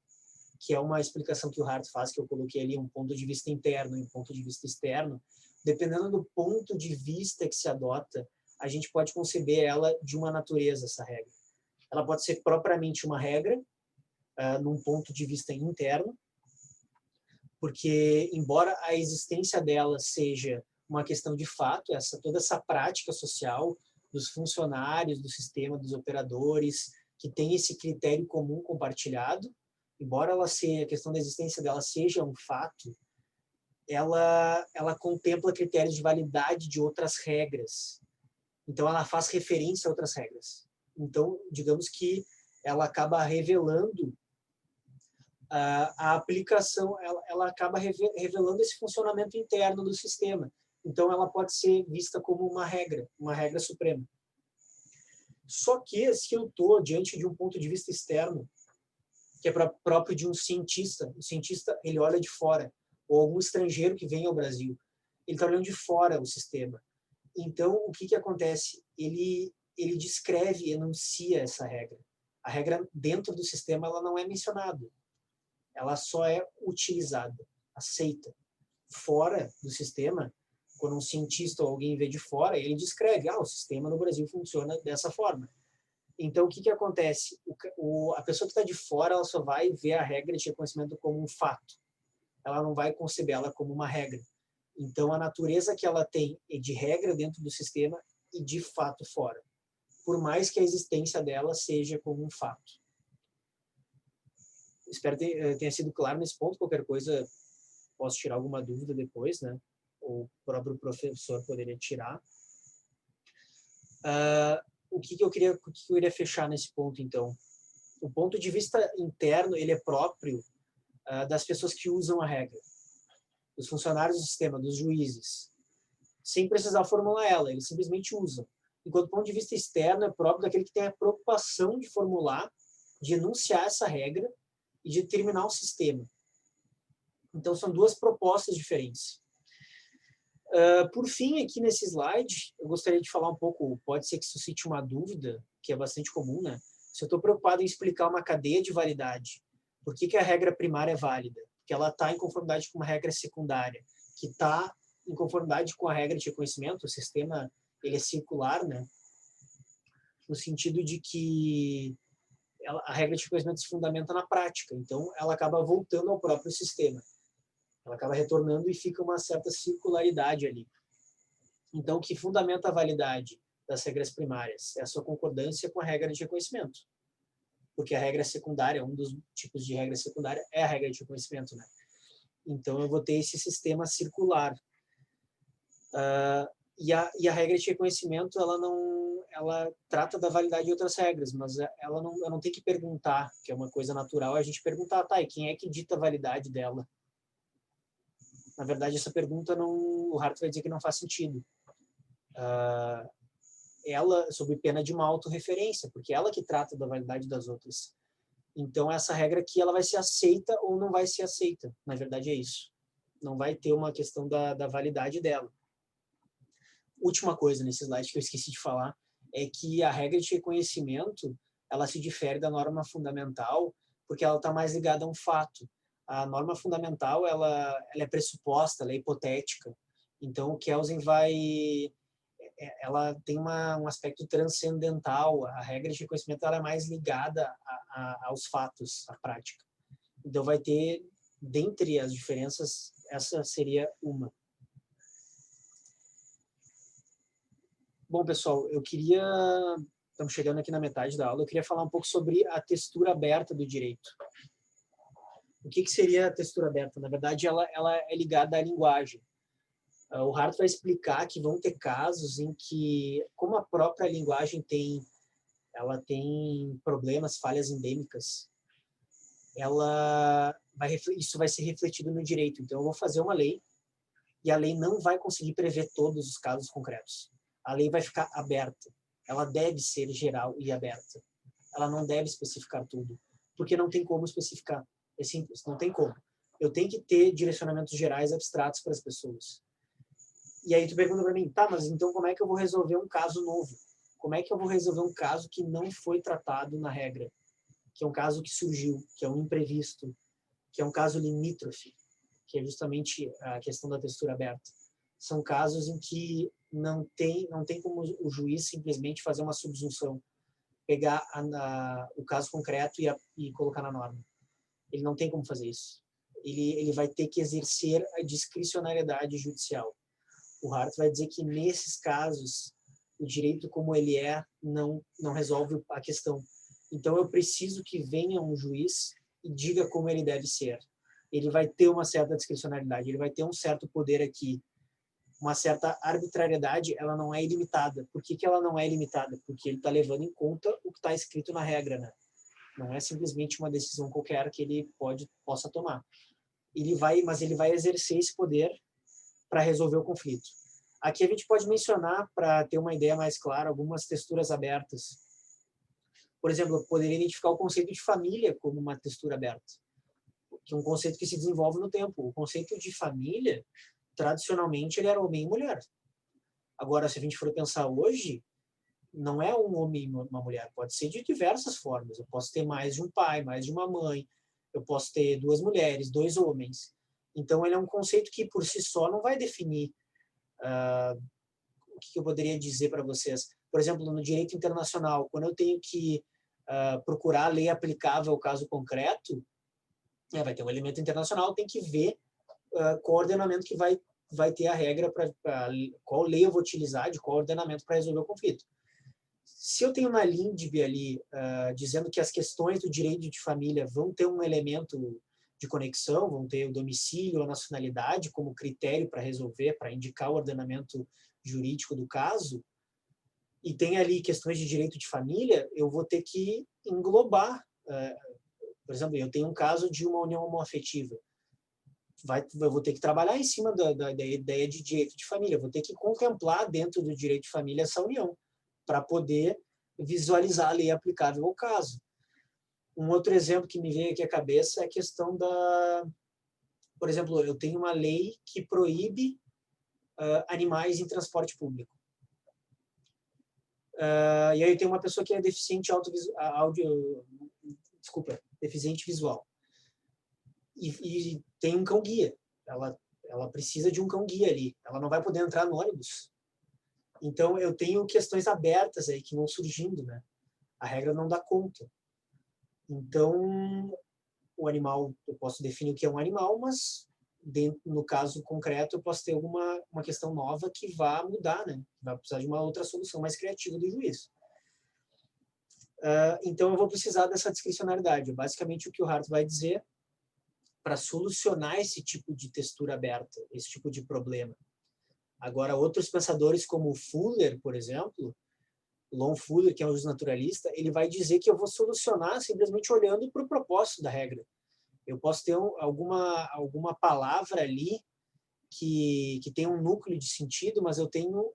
que é uma explicação que o Hart faz, que eu coloquei ali, um ponto de vista interno e um ponto de vista externo, dependendo do ponto de vista que se adota, a gente pode conceber ela de uma natureza, essa regra. Ela pode ser propriamente uma regra, num ponto de vista interno, porque, embora a existência dela seja uma questão de fato, toda essa prática social dos funcionários do sistema, dos operadores, que tem esse critério comum compartilhado, embora a questão da existência dela seja um fato, ela contempla critérios de validade de outras regras. Então, ela faz referência a outras regras. Então, digamos que ela acaba revelando a aplicação, ela acaba revelando esse funcionamento interno do sistema. Então, ela pode ser vista como uma regra suprema. Só que, se eu estou diante de um ponto de vista externo, que é próprio de um cientista, o cientista ele olha de fora, ou algum estrangeiro que vem ao Brasil, ele está olhando de fora o sistema. Então, o que acontece? Ele descreve, enuncia essa regra. A regra dentro do sistema ela não é mencionada, ela só é utilizada, aceita. Fora do sistema, quando um cientista ou alguém vê de fora, ele descreve, o sistema no Brasil funciona dessa forma. Então, o que acontece? A pessoa que está de fora, ela só vai ver a regra de reconhecimento como um fato. Ela não vai conceber ela como uma regra. Então, a natureza que ela tem é de regra dentro do sistema e de fato fora, por mais que a existência dela seja como um fato. Espero que tenha sido claro nesse ponto. Qualquer coisa, posso tirar alguma dúvida depois, né? O próprio professor poderia tirar. O que eu iria fechar nesse ponto, então? O ponto de vista interno, ele é próprio das pessoas que usam a regra, dos funcionários do sistema, dos juízes, sem precisar formular ela, eles simplesmente usam. Enquanto o ponto de vista externo é próprio daquele que tem a preocupação de formular, de enunciar essa regra e de determinar o sistema. Então, são duas propostas diferentes. Por fim, aqui nesse slide, eu gostaria de falar um pouco, pode ser que suscite uma dúvida, que é bastante comum, né? Se eu estou preocupado em explicar uma cadeia de validade, por que a regra primária é válida? Porque ela está em conformidade com uma regra secundária, que está em conformidade com a regra de reconhecimento, o sistema ele é circular, né? No sentido de que a regra de reconhecimento se fundamenta na prática, então ela acaba voltando ao próprio sistema. Ela acaba retornando e fica uma certa circularidade ali. Então, o que fundamenta a validade das regras primárias é a sua concordância com a regra de reconhecimento. Porque a regra secundária, um dos tipos de regra secundária, é a regra de reconhecimento, né? Então, eu vou ter esse sistema circular. E a regra de reconhecimento, ela trata da validade de outras regras, mas ela não tem que perguntar, que é uma coisa natural, a gente perguntar, tá, e quem é que dita a validade dela? Na verdade, essa pergunta, o Hart vai dizer que não faz sentido. Ela, sob pena de uma autorreferência, porque ela que trata da validade das outras. Então, essa regra aqui, ela vai ser aceita ou não vai ser aceita. Na verdade, é isso. Não vai ter uma questão da validade dela. Última coisa nesse slide que eu esqueci de falar, é que a regra de reconhecimento, ela se difere da norma fundamental, porque ela está mais ligada a um fato. A norma fundamental, ela é pressuposta, ela é hipotética. Então, o Kelsen ela tem um aspecto transcendental. A regra de reconhecimento ela é mais ligada aos fatos, à prática. Então, vai ter, dentre as diferenças, essa seria uma. Bom, pessoal, estamos chegando aqui na metade da aula, eu queria falar um pouco sobre a textura aberta do direito. O que seria a textura aberta? Na verdade, ela é ligada à linguagem. O Hart vai explicar que vão ter casos em que, como a própria linguagem ela tem problemas, falhas endêmicas, isso vai ser refletido no direito. Então, eu vou fazer uma lei e a lei não vai conseguir prever todos os casos concretos. A lei vai ficar aberta. Ela deve ser geral e aberta. Ela não deve especificar tudo, porque não tem como especificar. É simples, não tem como. Eu tenho que ter direcionamentos gerais abstratos para as pessoas. E aí tu pergunta para mim, tá, mas então como é que eu vou resolver um caso novo? Como é que eu vou resolver um caso que não foi tratado na regra? Que é um caso que surgiu, que é um imprevisto, que é um caso limítrofe, que é justamente a questão da textura aberta. São casos em que não tem como o juiz simplesmente fazer uma subsunção, pegar o caso concreto e colocar na norma. Ele não tem como fazer isso. Ele vai ter que exercer a discricionariedade judicial. O Hart vai dizer que, nesses casos, o direito como ele não resolve a questão. Então, eu preciso que venha um juiz e diga como ele deve ser. Ele vai ter uma certa discricionariedade, ele vai ter um certo poder aqui. Uma certa arbitrariedade, ela não é ilimitada. Por que ela não é ilimitada? Porque ele está levando em conta o que está escrito na regra, né? Não é simplesmente uma decisão qualquer que ele possa tomar. Mas ele vai exercer esse poder para resolver o conflito. Aqui a gente pode mencionar, para ter uma ideia mais clara, algumas texturas abertas. Por exemplo, eu poderia identificar o conceito de família como uma textura aberta, que é um conceito que se desenvolve no tempo. O conceito de família, tradicionalmente, ele era homem e mulher. Agora, se a gente for pensar hoje, não é um homem e uma mulher, pode ser de diversas formas. Eu posso ter mais de um pai, mais de uma mãe, eu posso ter 2 mulheres, 2 homens. Então, ele é um conceito que, por si só, não vai definir o que eu poderia dizer para vocês. Por exemplo, no direito internacional, quando eu tenho que procurar a lei aplicável ao caso concreto, vai ter um elemento internacional, tem que ver qual ordenamento que vai ter a regra, qual lei eu vou utilizar, de qual ordenamento para resolver o conflito. Se eu tenho uma LINDB ali dizendo que as questões do direito de família vão ter um elemento de conexão, vão ter o domicílio, a nacionalidade como critério para resolver, para indicar o ordenamento jurídico do caso, e tem ali questões de direito de família, eu vou ter que englobar. Por exemplo, eu tenho um caso de uma união homoafetiva. Eu vou ter que trabalhar em cima da ideia de direito de família, eu vou ter que contemplar dentro do direito de família essa união, para poder visualizar a lei aplicável ao caso. Um outro exemplo que me veio aqui à cabeça é a questão por exemplo, eu tenho uma lei que proíbe animais em transporte público. E aí tem uma pessoa que é deficiente deficiente visual. E tem um cão-guia. Ela precisa de um cão-guia ali. Ela não vai poder entrar no ônibus. Então, eu tenho questões abertas aí que vão surgindo, né? A regra não dá conta. Então, o animal, eu posso definir o que é um animal, mas no caso concreto eu posso ter uma questão nova que vá mudar, né? Vai precisar de uma outra solução mais criativa do juiz. Então, eu vou precisar dessa discricionariedade. Basicamente, o que o Hart vai dizer para solucionar esse tipo de textura aberta, esse tipo de problema. Agora, outros pensadores como Fuller, por exemplo, Lon Fuller, que é um justnaturalista, ele vai dizer que eu vou solucionar simplesmente olhando para o propósito da regra. Eu posso ter alguma palavra ali que tem um núcleo de sentido, mas eu tenho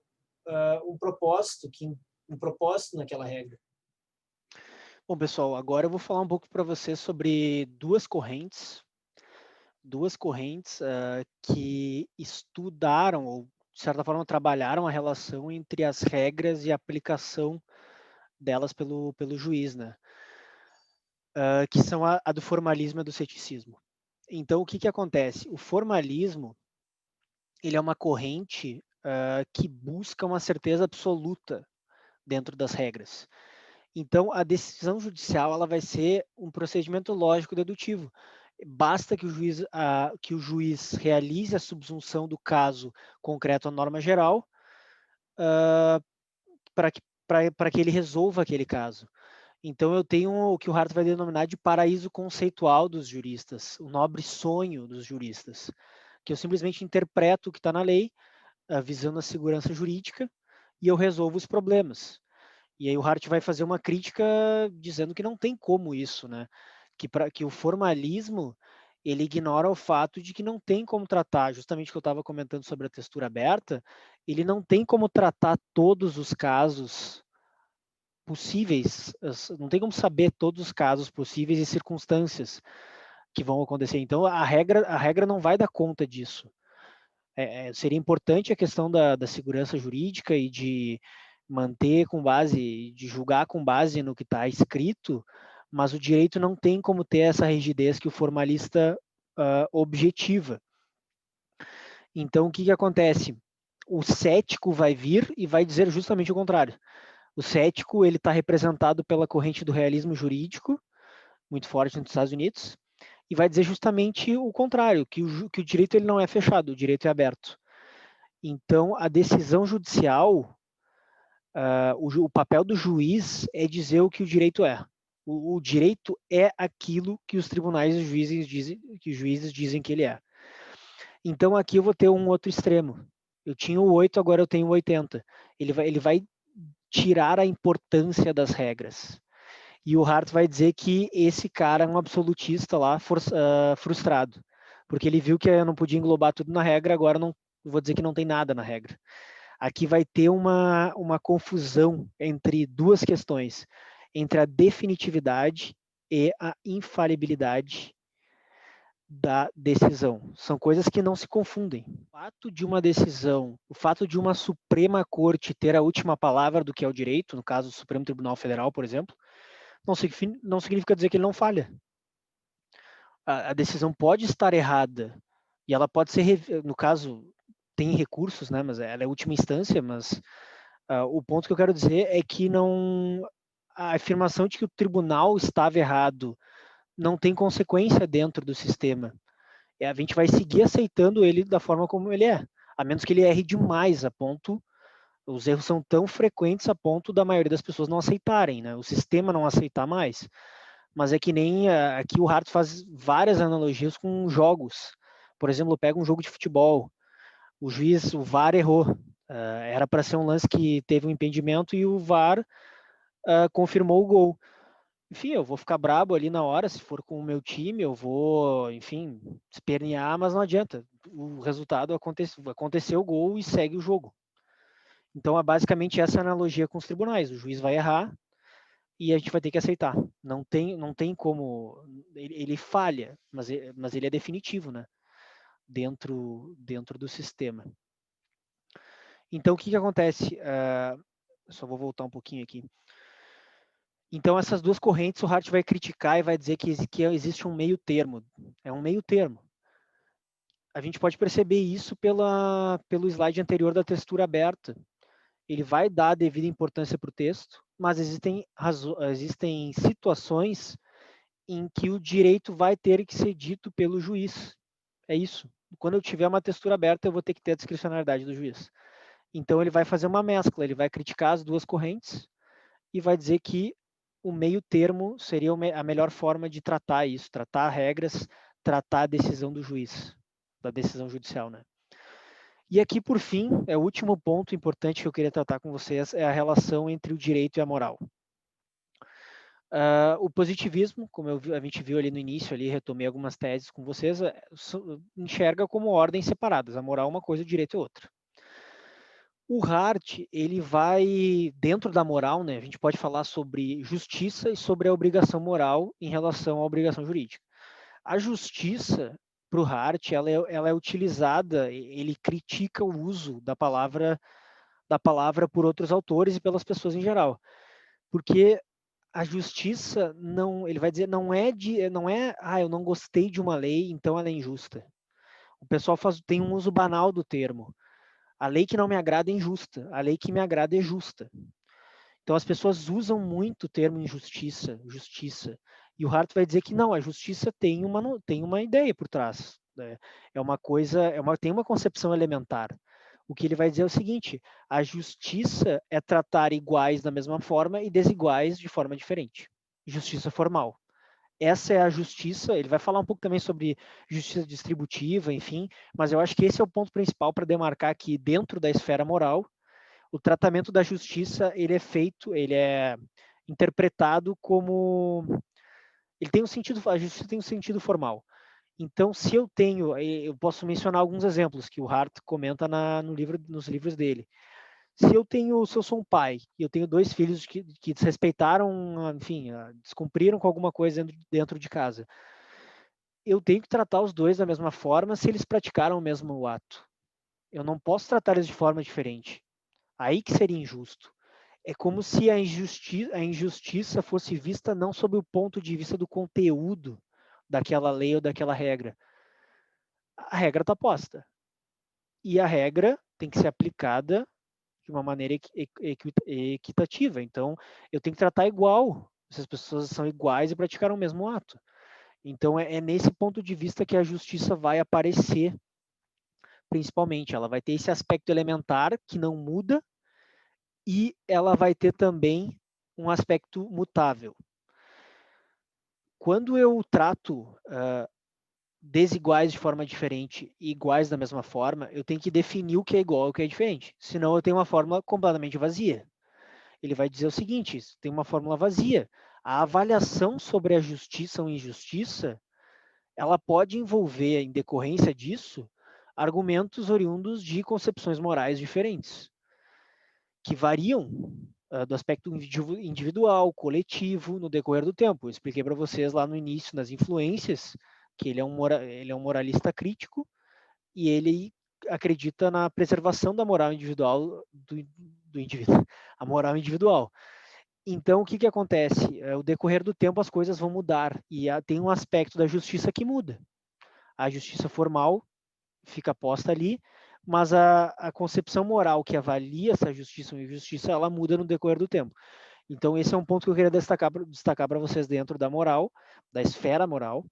um propósito naquela regra. Bom, pessoal, agora eu vou falar um pouco para vocês sobre duas correntes que estudaram, ou de certa forma trabalharam a relação entre as regras e a aplicação delas pelo juiz, né? Que são a do formalismo e do ceticismo. Então, o que que acontece? O formalismo, ele é uma corrente que busca uma certeza absoluta dentro das regras. Então, a decisão judicial ela vai ser um procedimento lógico dedutivo. Basta que o juiz realize a subsunção do caso concreto à norma geral para que ele resolva aquele caso. Então, eu tenho o que o Hart vai denominar de paraíso conceitual dos juristas, o nobre sonho dos juristas, que eu simplesmente interpreto o que está na lei, visando a segurança jurídica, e eu resolvo os problemas. E aí o Hart vai fazer uma crítica dizendo que não tem como isso, né? Que o formalismo ele ignora o fato de que não tem como tratar, justamente o que eu estava comentando sobre a textura aberta, ele não tem como tratar todos os casos possíveis, não tem como saber todos os casos possíveis e circunstâncias que vão acontecer. Então a regra não vai dar conta disso. Seria importante a questão da segurança jurídica e de manter com base, de julgar com base no que está escrito, mas o direito não tem como ter essa rigidez que o formalista objetiva. Então, o que, que acontece? O cético vai vir e vai dizer justamente o contrário. O cético ele está representado pela corrente do realismo jurídico, muito forte nos Estados Unidos, e vai dizer justamente o contrário, que o direito ele não é fechado, o direito é aberto. Então, a decisão judicial, o papel do juiz é dizer o que o direito é. O direito é aquilo que os tribunais e os juízes dizem que ele é. Então, aqui eu vou ter um outro extremo. Eu tinha o 8, agora eu tenho o 80. Ele vai tirar a importância das regras. E o Hart vai dizer que esse cara é um absolutista lá, frustrado. Porque ele viu que eu não podia englobar tudo na regra, agora não vou dizer que não tem nada na regra. Aqui vai ter uma confusão entre duas questões, entre a definitividade e a infalibilidade da decisão. São coisas que não se confundem. O fato de uma decisão, o fato de uma Suprema Corte ter a última palavra do que é o direito, no caso do Supremo Tribunal Federal, por exemplo, não significa dizer que ele não falha. A decisão pode estar errada e ela pode ser, no caso, tem recursos, né, mas ela é a última instância, mas o ponto que eu quero dizer é que não a afirmação de que o tribunal estava errado não tem consequência dentro do sistema. A gente vai seguir aceitando ele da forma como ele é, a menos que ele erre demais, a ponto, os erros são tão frequentes a ponto da maioria das pessoas não aceitarem, né? O sistema não aceitar mais. Mas é que nem aqui o Hart faz várias analogias com jogos. Por exemplo, pega um jogo de futebol, o juiz, o VAR errou. Era para ser um lance que teve um impedimento e o VAR confirmou o gol. Enfim, eu vou ficar brabo ali na hora, se for com o meu time, eu vou, enfim, espernear, mas não adianta. O resultado aconteceu o gol e segue o jogo. Então, é basicamente essa analogia com os tribunais. O juiz vai errar e a gente vai ter que aceitar. Não tem como. Ele falha, mas ele é definitivo, né? Dentro do sistema. Então, o que acontece? Só vou voltar um pouquinho aqui. Então, essas duas correntes o Hart vai criticar e vai dizer que existe um meio termo. É um meio termo. A gente pode perceber isso pelo slide anterior da textura aberta. Ele vai dar a devida importância para o texto, mas existem situações em que o direito vai ter que ser dito pelo juiz. É isso. Quando eu tiver uma textura aberta, eu vou ter que ter a discricionariedade do juiz. Então, ele vai fazer uma mescla, ele vai criticar as duas correntes e vai dizer que o meio termo seria a melhor forma de tratar isso, tratar regras, tratar a decisão do juiz, da decisão judicial, né? E aqui, por fim, é o último ponto importante que eu queria tratar com vocês, é a relação entre o direito e a moral. O positivismo, como a gente viu ali no início, ali retomei algumas teses com vocês, enxerga como ordens separadas. A moral é uma coisa, o direito é outra. O Hart, ele vai, dentro da moral, né, a gente pode falar sobre justiça e sobre a obrigação moral em relação à obrigação jurídica. A justiça, para o Hart, ela é utilizada, ele critica o uso da palavra por outros autores e pelas pessoas em geral. Porque a justiça não, ele vai dizer, não é, eu não gostei de uma lei, então ela é injusta. O pessoal tem um uso banal do termo. A lei que não me agrada é injusta, a lei que me agrada é justa. Então as pessoas usam muito o termo injustiça, justiça. E o Hart vai dizer que não, a justiça tem uma ideia por trás. Né? É uma coisa, tem uma concepção elementar. O que ele vai dizer é o seguinte: a justiça é tratar iguais da mesma forma e desiguais de forma diferente. Justiça formal. Essa é a justiça. Ele vai falar um pouco também sobre justiça distributiva, enfim, mas eu acho que esse é o ponto principal para demarcar que dentro da esfera moral, o tratamento da justiça ele é interpretado como ele tem um sentido, a justiça tem um sentido formal. Então, se eu posso mencionar alguns exemplos que o Hart comenta nos livros dele. Se eu sou um pai e eu tenho dois filhos que desrespeitaram, enfim, descumpriram com alguma coisa dentro de casa, eu tenho que tratar os dois da mesma forma se eles praticaram o mesmo ato. Eu não posso tratar eles de forma diferente. Aí que seria injusto. É como se a injustiça fosse vista não sob o ponto de vista do conteúdo daquela lei ou daquela regra. A regra está posta. E a regra tem que ser aplicada de uma maneira equitativa. Então, eu tenho que tratar igual. Essas pessoas são iguais e praticaram o mesmo ato. Então, é nesse ponto de vista que a justiça vai aparecer, principalmente. Ela vai ter esse aspecto elementar que não muda e ela vai ter também um aspecto mutável. Quando eu trato desiguais de forma diferente e iguais da mesma forma, eu tenho que definir o que é igual e o que é diferente. Senão eu tenho uma fórmula completamente vazia. Ele vai dizer o seguinte: tem uma fórmula vazia. A avaliação sobre a justiça ou injustiça, ela pode envolver, em decorrência disso, argumentos oriundos de concepções morais diferentes, que variam do aspecto individual, coletivo, no decorrer do tempo. Eu expliquei para vocês lá no início, nas influências, que ele é um moralista crítico e ele acredita na preservação da moral individual do indivíduo, a moral individual. Então, o que, que acontece? O decorrer do tempo, as coisas vão mudar e tem um aspecto da justiça que muda. A justiça formal fica posta ali, mas a concepção moral que avalia essa justiça ou injustiça, ela muda no decorrer do tempo. Então, esse é um ponto que eu queria destacar para vocês dentro da moral, da esfera moral.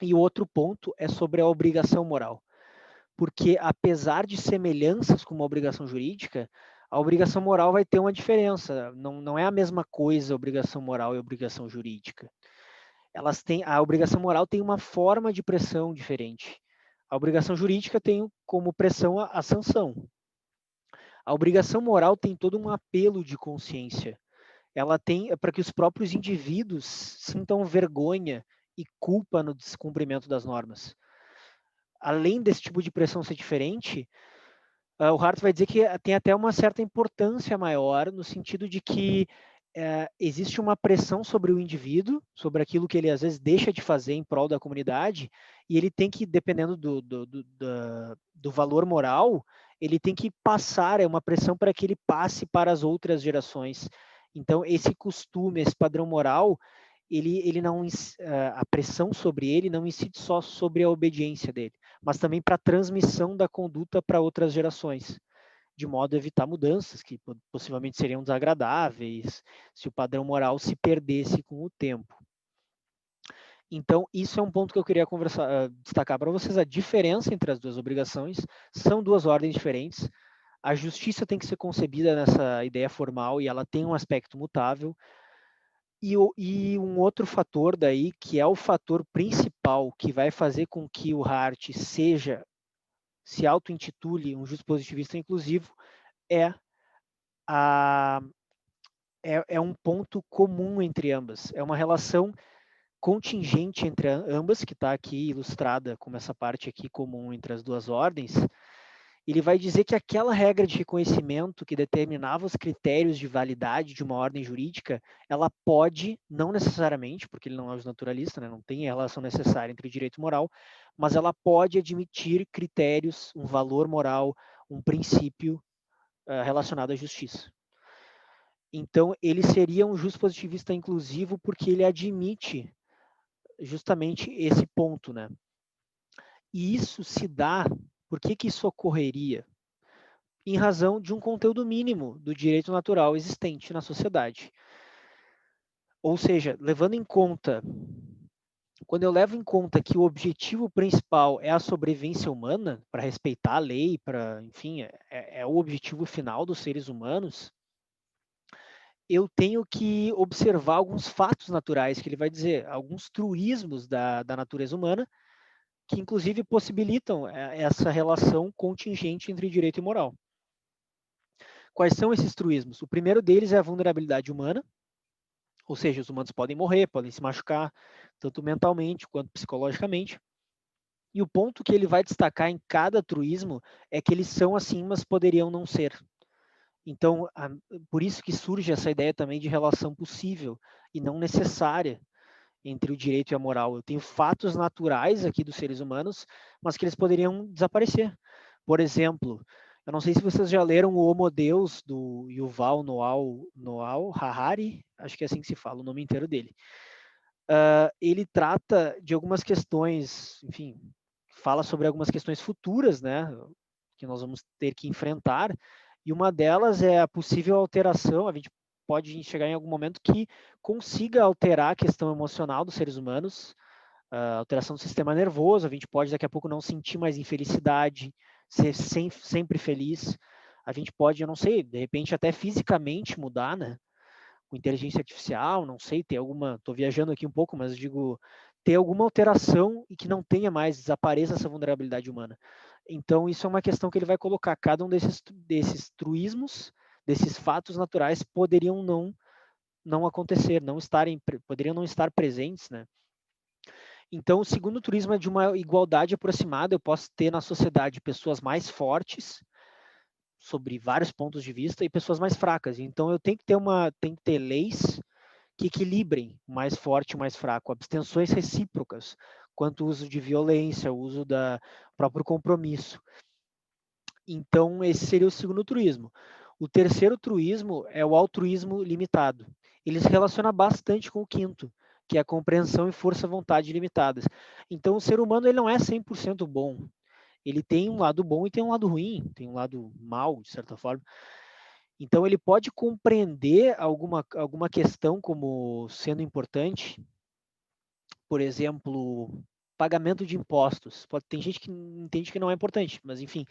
E o outro ponto é sobre a obrigação moral. Porque, apesar de semelhanças com uma obrigação jurídica, a obrigação moral vai ter uma diferença. Não é a mesma coisa a obrigação moral e a obrigação jurídica. A obrigação moral tem uma forma de pressão diferente. A obrigação jurídica tem como pressão a sanção. A obrigação moral tem todo um apelo de consciência. Ela tem para que os próprios indivíduos sintam vergonha e culpa no descumprimento das normas. Além desse tipo de pressão ser diferente, o Hart vai dizer que tem até uma certa importância maior, no sentido de que existe uma pressão sobre o indivíduo, sobre aquilo que ele às vezes deixa de fazer em prol da comunidade, e ele tem que, dependendo do valor moral, ele tem que passar, é uma pressão para que ele passe para as outras gerações. Então, esse costume, esse padrão moral, ele não, a pressão sobre ele não incide só sobre a obediência dele, mas também para a transmissão da conduta para outras gerações, de modo a evitar mudanças que possivelmente seriam desagradáveis se o padrão moral se perdesse com o tempo. Então, isso é um ponto que eu queria destacar para vocês, a diferença entre as duas obrigações, são duas ordens diferentes. A justiça tem que ser concebida nessa ideia formal e ela tem um aspecto mutável. E um outro fator daí, que é o fator principal que vai fazer com que o Hart se auto-intitule um juiz positivista inclusivo, é um ponto comum entre ambas. É uma relação contingente entre ambas, que está aqui ilustrada como essa parte aqui comum entre as duas ordens. Ele vai dizer que aquela regra de reconhecimento que determinava os critérios de validade de uma ordem jurídica, ela pode, não necessariamente, porque ele não é naturalista, né, não tem a relação necessária entre direito e moral, mas ela pode admitir critérios, um valor moral, um princípio relacionado à justiça. Então, ele seria um justpositivista inclusivo porque ele admite justamente esse ponto, né? E isso se dá, por que que isso ocorreria? Em razão de um conteúdo mínimo do direito natural existente na sociedade. Ou seja, levando em conta, quando eu levo em conta que o objetivo principal é a sobrevivência humana, para respeitar a lei, para, enfim, é o objetivo final dos seres humanos, eu tenho que observar alguns fatos naturais, que ele vai dizer, alguns truísmos da natureza humana, que inclusive possibilitam essa relação contingente entre direito e moral. Quais são esses truísmos? O primeiro deles é a vulnerabilidade humana, ou seja, os humanos podem morrer, podem se machucar, tanto mentalmente quanto psicologicamente. E o ponto que ele vai destacar em cada truísmo é que eles são assim, mas poderiam não ser. Então, por isso que surge essa ideia também de relação possível e não necessária entre o direito e a moral. Eu tenho fatos naturais aqui dos seres humanos, mas que eles poderiam desaparecer. Por exemplo, eu não sei se vocês já leram o Homo Deus, do Yuval Noah Harari, acho que é assim que se fala o nome inteiro dele. Ele trata de algumas questões, enfim, fala sobre algumas questões futuras, né, que nós vamos ter que enfrentar, e uma delas é a possível alteração, a gente pode chegar em algum momento que consiga alterar a questão emocional dos seres humanos, a alteração do sistema nervoso, a gente pode daqui a pouco não sentir mais infelicidade, ser sempre feliz, a gente pode, eu não sei, de repente até fisicamente mudar, né, com inteligência artificial, não sei, ter alguma, estou viajando aqui um pouco, mas digo, ter alguma alteração e que não tenha mais, desapareça essa vulnerabilidade humana. Então, isso é uma questão que ele vai colocar. Cada um desses truísmos, desses fatos naturais, poderiam não acontecer, poderiam não estar presentes, né? Então, o segundo truísmo é de uma igualdade aproximada. Eu posso ter na sociedade pessoas mais fortes, sobre vários pontos de vista, e pessoas mais fracas. Então, eu tenho que ter leis que equilibrem o mais forte e o mais fraco, abstenções recíprocas, quanto o uso de violência, o uso do próprio compromisso. Então, esse seria o segundo truísmo. O terceiro truísmo é o altruísmo limitado. Ele se relaciona bastante com o quinto, que é a compreensão e força-vontade limitadas. Então, o ser humano ele não é 100% bom. Ele tem um lado bom e tem um lado ruim, tem um lado mal, de certa forma. Então, ele pode compreender alguma questão como sendo importante, por exemplo, pagamento de impostos. Tem gente que entende que não é importante, mas enfim,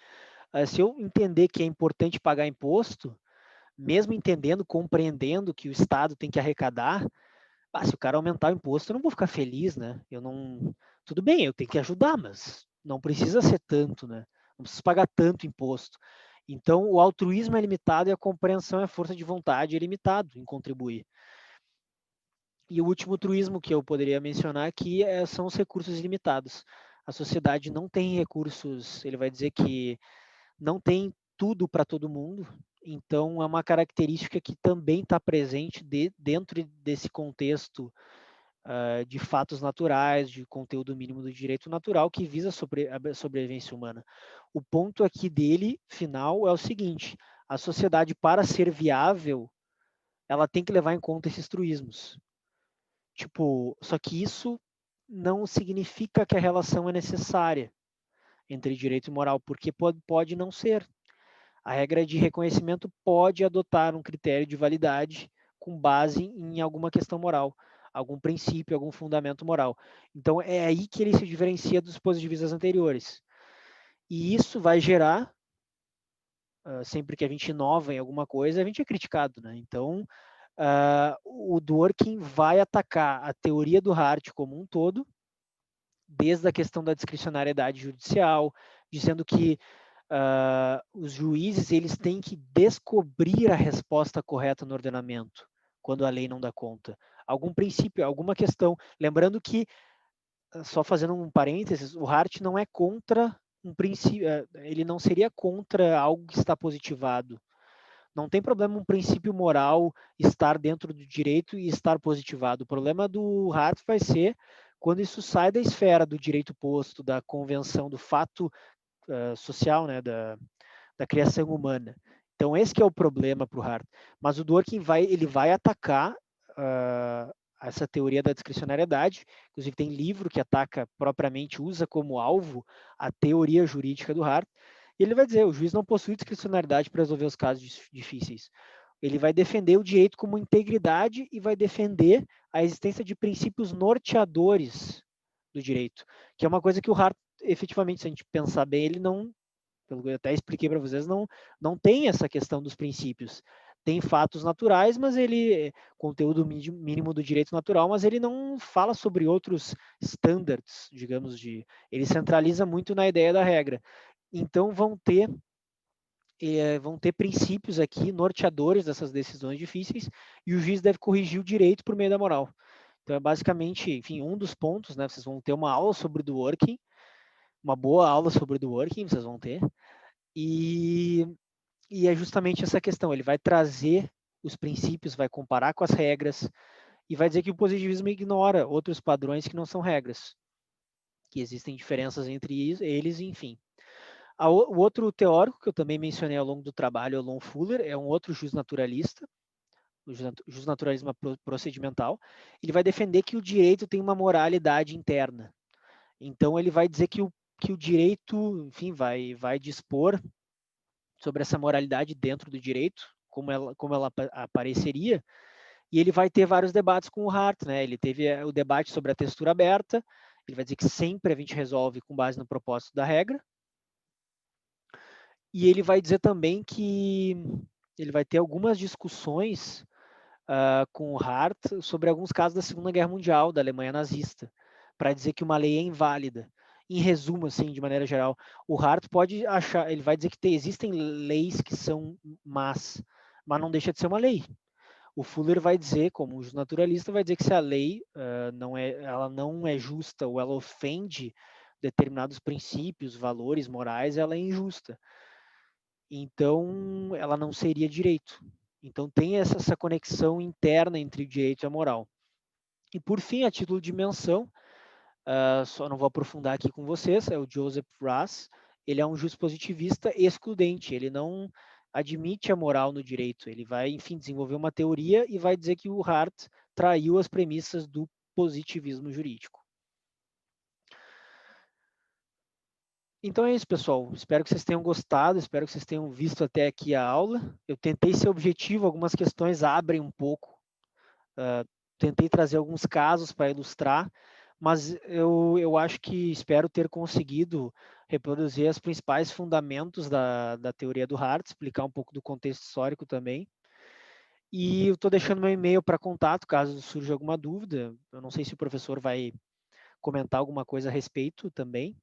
se eu entender que é importante pagar imposto, mesmo entendendo, compreendendo que o Estado tem que arrecadar, se o cara aumentar o imposto, eu não vou ficar feliz, né? Eu não. Tudo bem, eu tenho que ajudar, mas não precisa ser tanto, né? Não preciso pagar tanto imposto. Então, o altruísmo é limitado e a compreensão e a força de vontade é limitado em contribuir. E o último truísmo que eu poderia mencionar aqui são os recursos ilimitados. A sociedade não tem recursos, ele vai dizer que não tem tudo para todo mundo, então é uma característica que também está presente dentro desse contexto de fatos naturais, de conteúdo mínimo do direito natural que visa a sobrevivência humana. O ponto aqui dele, final, é o seguinte: a sociedade, para ser viável, ela tem que levar em conta esses truísmos. Tipo, só que isso não significa que a relação é necessária entre direito e moral, porque pode não ser. A regra de reconhecimento pode adotar um critério de validade com base em alguma questão moral, algum princípio, algum fundamento moral. Então, é aí que ele se diferencia dos positivistas anteriores. E isso vai gerar, sempre que a gente inova em alguma coisa, a gente é criticado, né? Então, o Dworkin vai atacar a teoria do Hart como um todo, desde a questão da discricionariedade judicial, dizendo que os juízes eles têm que descobrir a resposta correta no ordenamento, quando a lei não dá conta. Algum princípio, alguma questão. Lembrando que, só fazendo um parênteses, o Hart não é contra um princípio, ele não seria contra algo que está positivado. Não tem problema um princípio moral estar dentro do direito e estar positivado. O problema do Hart vai ser quando isso sai da esfera do direito posto, da convenção, do fato social, né, da criação humana. Então, esse que é o problema para o Hart. Mas o Dworkin ele vai atacar essa teoria da discricionariedade. Inclusive, tem livro que ataca propriamente, usa como alvo a teoria jurídica do Hart. E ele vai dizer, o juiz não possui discricionariedade para resolver os casos difíceis. Ele vai defender o direito como integridade e vai defender a existência de princípios norteadores do direito, que é uma coisa que o Hart, efetivamente, se a gente pensar bem, ele não, pelo que eu até expliquei para vocês, não tem essa questão dos princípios. Tem fatos naturais, mas ele, conteúdo mínimo do direito natural, mas ele não fala sobre outros standards, digamos, ele centraliza muito na ideia da regra. Então vão ter princípios aqui norteadores dessas decisões difíceis e o juiz deve corrigir o direito por meio da moral. Então é basicamente, enfim, um dos pontos, né? Vocês vão ter uma aula sobre o working, uma boa aula sobre o working, vocês vão ter, e é justamente essa questão, ele vai trazer os princípios, vai comparar com as regras e vai dizer que o positivismo ignora outros padrões que não são regras, que existem diferenças entre eles, enfim. O outro teórico que eu também mencionei ao longo do trabalho é o Lon Fuller, é um outro justnaturalista, o justnaturalismo procedimental. Ele vai defender que o direito tem uma moralidade interna. Então, ele vai dizer que o direito, enfim, vai dispor sobre essa moralidade dentro do direito, como ela apareceria, e ele vai ter vários debates com o Hart, né? Ele teve o debate sobre a textura aberta, ele vai dizer que sempre a gente resolve com base no propósito da regra, e ele vai dizer também que ele vai ter algumas discussões com o Hart sobre alguns casos da Segunda Guerra Mundial, da Alemanha nazista, para dizer que uma lei é inválida. Em resumo, assim, de maneira geral, o Hart pode achar, ele vai dizer que existem leis que são más, mas não deixa de ser uma lei. O Fuller vai dizer, como um naturalista, vai dizer que se a lei ela não é justa ou ela ofende determinados princípios, valores morais, ela é injusta. Então, ela não seria direito. Então, tem essa conexão interna entre o direito e a moral. E, por fim, a título de menção, só não vou aprofundar aqui com vocês, é o Joseph Raz. Ele é um juiz positivista excludente, ele não admite a moral no direito. Ele vai, enfim, desenvolver uma teoria e vai dizer que o Hart traiu as premissas do positivismo jurídico. Então é isso, pessoal. Espero que vocês tenham gostado, espero que vocês tenham visto até aqui a aula. Eu tentei ser objetivo, algumas questões abrem um pouco. Tentei trazer alguns casos para ilustrar, mas eu acho que espero ter conseguido reproduzir os principais fundamentos da teoria do Hart, explicar um pouco do contexto histórico também. E eu estou deixando meu e-mail para contato, caso surja alguma dúvida. Eu não sei se o professor vai comentar alguma coisa a respeito também.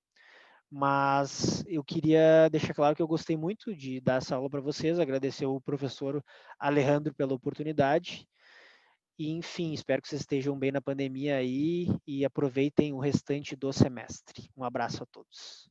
Mas eu queria deixar claro que eu gostei muito de dar essa aula para vocês, agradecer ao professor Alejandro pela oportunidade. E, enfim, espero que vocês estejam bem na pandemia aí e aproveitem o restante do semestre. Um abraço a todos.